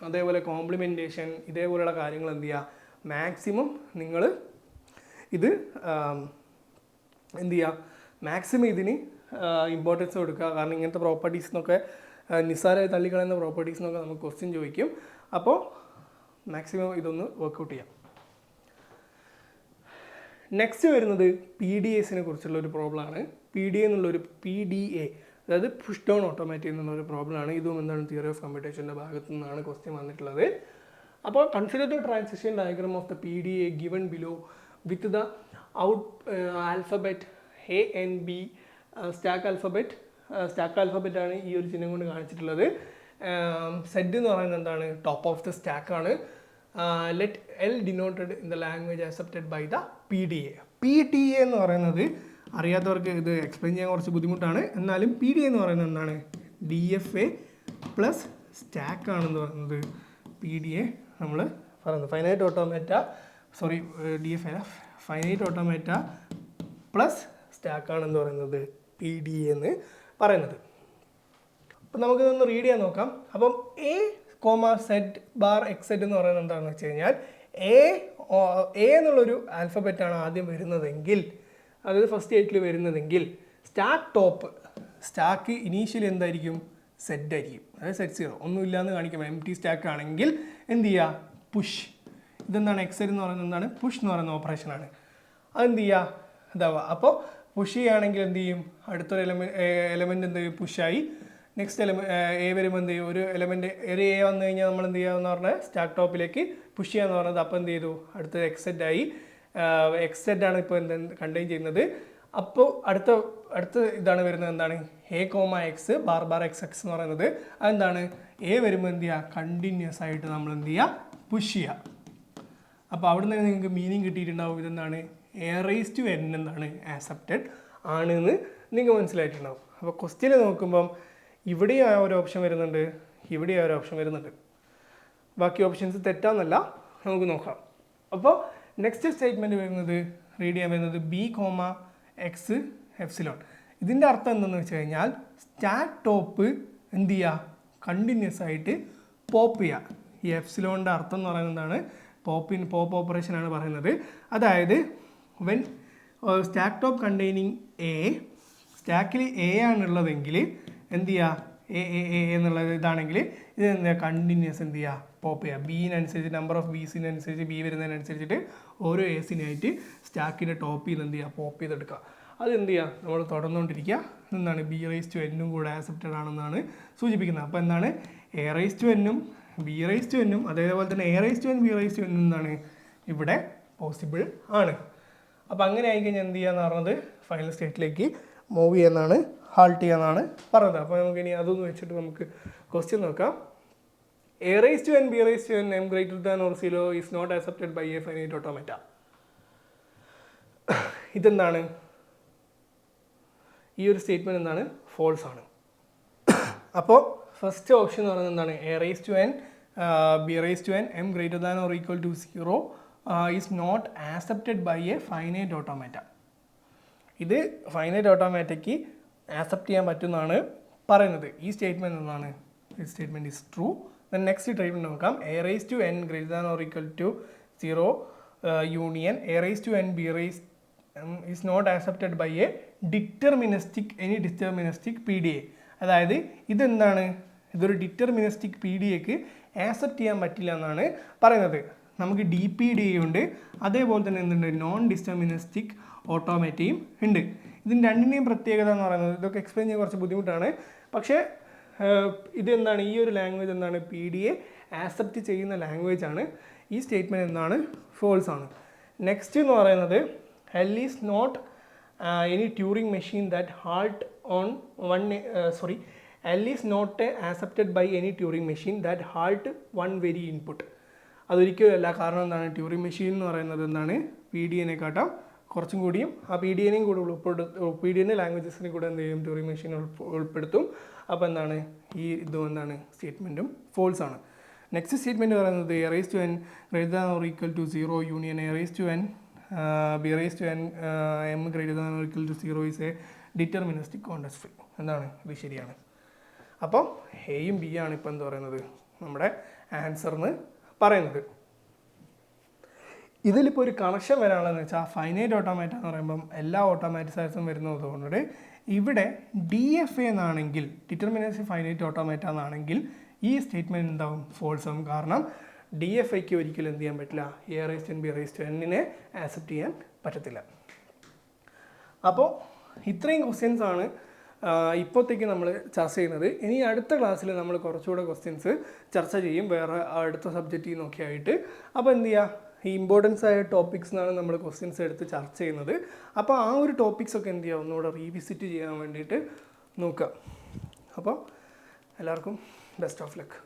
അതേപോലെ കോംപ്ലിമെൻറ്റേഷൻ ഇതേപോലെയുള്ള കാര്യങ്ങൾ എന്ത് ചെയ്യുക, മാക്സിമം നിങ്ങൾ ഇത് എന്ത് ചെയ്യുക, മാക്സിമം ഇതിന് ഇമ്പോർട്ടൻസ് കൊടുക്കുക. കാരണം ഇങ്ങനത്തെ പ്രോപ്പർട്ടീസിനൊക്കെ നിസ്സാരമായി തള്ളിക്കളയുന്ന പ്രോപ്പർട്ടീസിനൊക്കെ നമുക്ക് ക്വസ്റ്റ്യൻ ചോദിക്കും. അപ്പോൾ മാക്സിമം ഇതൊന്ന് വർക്കൗട്ട് ചെയ്യാം. നെക്സ്റ്റ് വരുന്നത് PDAസിനെ കുറിച്ചുള്ള ഒരു പ്രോബ്ലമാണ്. PDA എന്നുള്ളൊരു PDA അതായത് പുഷ് ഡൗൺ ഓട്ടോമാറ്റിക് എന്നുള്ളൊരു പ്രോബ്ലമാണ്. ഇതും എന്താണ് തിയറി ഓഫ് കമ്പ്യൂട്ടേഷൻ്റെ ഭാഗത്തു നിന്നാണ് ക്വസ്റ്റ്യൻ വന്നിട്ടുള്ളത്. അപ്പോൾ consider the transition diagram of the PDA given below with the out alphabet A and B stack alphabet ആണ് ഈ ഒരു ചിഹ്നം കൊണ്ട് കാണിച്ചിട്ടുള്ളത്. സെഡ് എന്ന് പറയുന്നത് എന്താണ്, ടോപ്പ് ഓഫ് ദ സ്റ്റാക്ക് ആണ്. Let L denoted in the language accepted by the PDA. PDA എന്ന് പറയുന്നത് അറിയാത്തവർക്ക് ഇത് എക്സ്പ്ലെയിൻ ചെയ്യാൻ കുറച്ച് ബുദ്ധിമുട്ടാണ്. എന്നാലും PDA എന്ന് പറയുന്നത് എന്താണ്, DFA പ്ലസ് സ്റ്റാക്ക് ആണെന്ന് പറയുന്നത് PDA നമ്മൾ പറയുന്നത്. ഫൈനൈറ്റ് ഓട്ടോമാറ്റ പ്ലസ് സ്റ്റാക്ക് ആണെന്ന് പറയുന്നത് PDA എന്ന് പറയുന്നത്. അപ്പം നമുക്കിതൊന്ന് റീഡ് ചെയ്യാൻ നോക്കാം. അപ്പം A comma set bar X set എന്ന് പറയുന്നത് എന്താണെന്ന് വെച്ച് കഴിഞ്ഞാൽ എ എന്നുള്ളൊരു ആൽഫബറ്റാണ് ആദ്യം വരുന്നതെങ്കിൽ, അതായത് ഫസ്റ്റ് സ്റ്റേറ്റിൽ വരുന്നതെങ്കിൽ സ്റ്റാക്ക് ഇനീഷ്യലി എന്തായിരിക്കും? സെറ്റ് ആയിരിക്കും, അതായത് സെറ്റ് 0 ഒന്നുമില്ലാന്ന് കാണിക്കുമ്പോൾ എം ടി സ്റ്റാക്ക് ആണെങ്കിൽ എന്ത് ചെയ്യുക? പുഷ്. ഇതെന്താണ്? എക്സെറ്റ് എന്ന് പറയുന്നത് എന്താണ്? പുഷ് എന്ന് പറയുന്ന ഓപ്പറേഷനാണ്. അതെന്ത് ചെയ്യുക? ഇതാവുക. അപ്പോൾ പുഷ് ചെയ്യുകയാണെങ്കിൽ എന്ത് ചെയ്യും? അടുത്തൊരു എലമെൻറ്റ് എന്ത് ചെയ്യും? പുഷായി. നെക്സ്റ്റ് എ വരുമ്പോൾ എന്ത് ചെയ്യും? ഒരു എലമെൻറ്റ് ഒരു എ വന്നു കഴിഞ്ഞാൽ നമ്മൾ എന്ത് ചെയ്യുകയെന്ന് പറഞ്ഞാൽ സ്റ്റാക്ക് ടോപ്പിലേക്ക് പുഷ് ചെയ്യാന്ന് പറഞ്ഞത്. അപ്പോൾ എന്ത് ചെയ്തു? അടുത്ത എക്സെറ്റ് ആയി. എക്സെറ്റ് ആണ് ഇപ്പോൾ കണ്ടെയ്ൻ ചെയ്യുന്നത്. അപ്പോൾ അടുത്ത ഇതാണ് വരുന്നത് എന്താണ്? A comma X bar X X എന്ന് പറയുന്നത്. അതെന്താണ്? എ വരുമ്പോൾ എന്ത് ചെയ്യുക? കണ്ടിന്യൂസ് ആയിട്ട് നമ്മൾ എന്ത് ചെയ്യുക? പുഷ് ചെയ്യുക. അപ്പോൾ അവിടെ നിന്ന് നിങ്ങൾക്ക് മീനിങ് കിട്ടിയിട്ടുണ്ടാവും. ഇതെന്താണ്? എ റൈസ് ടു എൻ എന്നാണ് ആക്സെപ്റ്റഡ് ആണെന്ന് നിങ്ങൾക്ക് മനസ്സിലായിട്ടുണ്ടാവും. അപ്പോൾ ക്വസ്റ്റ്യൻ നോക്കുമ്പം ഇവിടെ ആ ഒരു ഓപ്ഷൻ വരുന്നുണ്ട്, ഇവിടെ ആ ഒരു ഓപ്ഷൻ വരുന്നുണ്ട്. ബാക്കി ഓപ്ഷൻസ് തെറ്റാന്നല്ല, നമുക്ക് നോക്കാം. അപ്പോൾ നെക്സ്റ്റ് സ്റ്റേറ്റ്മെൻറ്റ് വരുന്നത് റീഡ് ചെയ്യാൻ വരുന്നത് ബി കോമ എക്സ് എഫ്സിലോൺ. ഇതിൻ്റെ അർത്ഥം എന്തെന്ന് വെച്ച് കഴിഞ്ഞാൽ സ്റ്റാക്ക് ടോപ്പ് എന്ത് ചെയ്യുക? കണ്ടിന്യൂസ് ആയിട്ട് പോപ്പ് ചെയ്യുക. ഈ എഫ്സിലോണിൻ്റെ അർത്ഥം എന്ന് പറയുന്നത് എന്താണ്? പോപ്പ് ഓപ്പറേഷനാണ് പറയുന്നത്. അതായത് when stack top containing A, സ്റ്റാക്കിൽ എ ആണുള്ളതെങ്കിൽ എന്ത് ചെയ്യുക? എ എന്നുള്ള ഇതാണെങ്കിൽ ഇത് എന്താ? കണ്ടിന്യൂസ് എന്ത് ചെയ്യുക? പോപ്പ് ചെയ്യുക. ബീനനുസരിച്ച് നമ്പർ ഓഫ് ബീസിനനുസരിച്ച് ബി വരുന്നതിനനുസരിച്ചിട്ട് ഓരോ എസിനായിട്ട് സ്റ്റാക്കിൻ്റെ ടോപ്പിൽ നിന്ന് എന്ത് ചെയ്യുക? പോപ്പ് ചെയ്തെടുക്കുക. അതെന്ത് ചെയ്യുക? നമ്മൾ തുടർന്നുകൊണ്ടിരിക്കുക. എന്താണ്? ബി റൈസ് ടു എന്നും കൂടെ ആക്സെപ്റ്റഡ് ആണെന്നാണ് സൂചിപ്പിക്കുന്നത്. അപ്പോൾ എന്താണ്? എ റൈസ് ടു എന്നും ബി റൈസ് ടു എന്നും അതേപോലെ തന്നെ A raise to N B raise to എന്നും എന്താണ് ഇവിടെ പോസിബിൾ ആണ്. അപ്പോൾ അങ്ങനെ ആയിക്കഴിഞ്ഞാൽ എന്ത് ചെയ്യുക എന്ന് പറഞ്ഞത് ഫൈനൽ സ്റ്റേറ്റിലേക്ക് മൂവ് ചെയ്യുന്നതാണ്, ഹാൾട്ട് ചെയ്യാന്നാണ് പറഞ്ഞത്. അപ്പോൾ നമുക്ക് ഇനി അതൊന്ന് വെച്ചിട്ട് നമുക്ക് ക്വസ്റ്റ്യൻ നോക്കാം. A raise to N B raise to N M greater than or zero is not accepted by a finite automata. ഇതെന്താണ്? ഈ ഒരു സ്റ്റേറ്റ്മെൻറ്റ് എന്താണ്? ഫോൾസ് ആണ്. അപ്പോൾ ഫസ്റ്റ് ഓപ്ഷൻ എന്ന് പറയുന്നത് എന്താണ്? A raise to N B raise to N M greater than or equal to 0 is not accepted by a finite automata. ഇത് ഫൈനൈറ്റ് ഓട്ടോമാറ്റയ്ക്ക് ആക്സെപ്റ്റ് ചെയ്യാൻ പറ്റുമെന്നാണ് പറയുന്നത്. ഈ സ്റ്റേറ്റ്മെൻറ്റ് എന്താണ്? ഈ statement is true. Then next statement നോക്കാം. A raise to N greater than or equal to 0 union A raise to N B raise is not accepted by a deterministic P D A. അതായത് ഇതെന്താണ്? ഇതൊരു ഡിറ്റർമിനിസ്റ്റിക് പി ഡി എക്ക് ആക്സെപ്റ്റ് ചെയ്യാൻ പറ്റില്ല എന്നാണ് പറയുന്നത്. നമുക്ക് ഡി പി ഡി എ ഉണ്ട്, അതേപോലെ തന്നെ എന്തുണ്ട്? നോൺ ഡിറ്റർമിനിസ്റ്റിക് ഓട്ടോമാറ്റയും ഉണ്ട്. ഇതിന് രണ്ടിൻ്റെയും പ്രത്യേകത എന്ന് പറയുന്നത്, ഇതൊക്കെ എക്സ്പ്ലെയിൻ ചെയ്യാൻ കുറച്ച് ബുദ്ധിമുട്ടാണ്. പക്ഷേ ഇതെന്താണ്? ഈ ഒരു ലാംഗ്വേജ് എന്താണ്? പി ഡി എ ആക്സെപ്റ്റ് ചെയ്യുന്ന ലാംഗ്വേജ് ആണ്. ഈ സ്റ്റേറ്റ്മെൻറ്റ് എന്താണ്? ഫോൾസ് ആണ്. നെക്സ്റ്റ് എന്ന് പറയുന്നത് L is not any Turing machine that halt on one L is not accepted by any Turing machine that halt one very input. അതൊരിക്കലും അല്ല. കാരണം എന്താണ്? ട്യൂറിംഗ് മെഷീൻ എന്ന് പറയുന്നത് എന്താണ്? പി ഡി എനെക്കാട്ടും കുറച്ചും കൂടിയും ആ പി ഡി എനെയും കൂടെ പി ഡി എൻ്റെ ലാംഗ്വേജസിനെ കൂടെ എന്ത് ചെയ്യും? ട്യൂറിംഗ് മെഷീൻ ഉൾപ്പെടുത്തും. അപ്പോൾ എന്താണ്? ഈ ഇതും എന്താണ്? സ്റ്റേറ്റ്മെൻറ്റും ഫോൾസ് ആണ്. നെക്സ്റ്റ് സ്റ്റേറ്റ്മെൻറ്റ് പറയുന്നത് A raise to N greater than or equal to 0 union A raise to N B raise to N M greater than or equal to 0 is a deterministic context free. എന്താണ്? ഇത് ശരിയാണ്. അപ്പം എയും ബി ആണ് ഇപ്പോൾ എന്ത് പറയുന്നത്? നമ്മുടെ ആൻസറിന് പറയുന്നത്. ഇതിലിപ്പോൾ ഒരു കണക്ഷൻ വരാനുള്ളതെന്ന് വെച്ചാൽ ഫൈനൈറ്റ് ഓട്ടോമാറ്റ എന്ന് പറയുമ്പം എല്ലാ ഓട്ടോമാറ്റിസൈസും വരുന്നത് കൊണ്ട് ഇവിടെ ഡി എഫ് എ എന്നാണെങ്കിൽ, ഡിറ്റർമിനേറ്റീവ് ഫൈനൈറ്റ് ഓട്ടോമാറ്റ എന്നാണെങ്കിൽ ഈ സ്റ്റേറ്റ്മെൻറ്റ് എന്താവും? ഫോൾസ് ആവും. കാരണം ഡി എഫ് ഐക്ക് ഒരിക്കലും എന്ത് ചെയ്യാൻ പറ്റില്ല? A raise to N B raise to എന്നിനെ ആക്സെപ്റ്റ് ചെയ്യാൻ പറ്റത്തില്ല. അപ്പോൾ ഇത്രയും ക്വസ്റ്റ്യൻസ് ആണ് ഇപ്പോഴത്തേക്ക് നമ്മൾ ചർച്ച ചെയ്യുന്നത്. ഇനി അടുത്ത ക്ലാസ്സിൽ നമ്മൾ കുറച്ചുകൂടെ ക്വസ്റ്റ്യൻസ് ചർച്ച ചെയ്യും, വേറെ അടുത്ത സബ്ജക്റ്റിൽ നിന്നൊക്കെ ആയിട്ട്. അപ്പോൾ എന്ത് ചെയ്യുക? ഈ ഇമ്പോർട്ടൻസ് ആയ ടോപ്പിക്സ് എന്നാണ് നമ്മൾ ക്വസ്റ്റ്യൻസ് എടുത്ത് ചർച്ച ചെയ്യുന്നത്. അപ്പോൾ ആ ഒരു ടോപ്പിക്സൊക്കെ എന്ത് ചെയ്യുക? ഒന്നുകൂടെ റീവിസിറ്റ് ചെയ്യാൻ വേണ്ടിയിട്ട് നോക്കുക. അപ്പോൾ എല്ലാവർക്കും ബെസ്റ്റ് ഓഫ് ലക്ക്.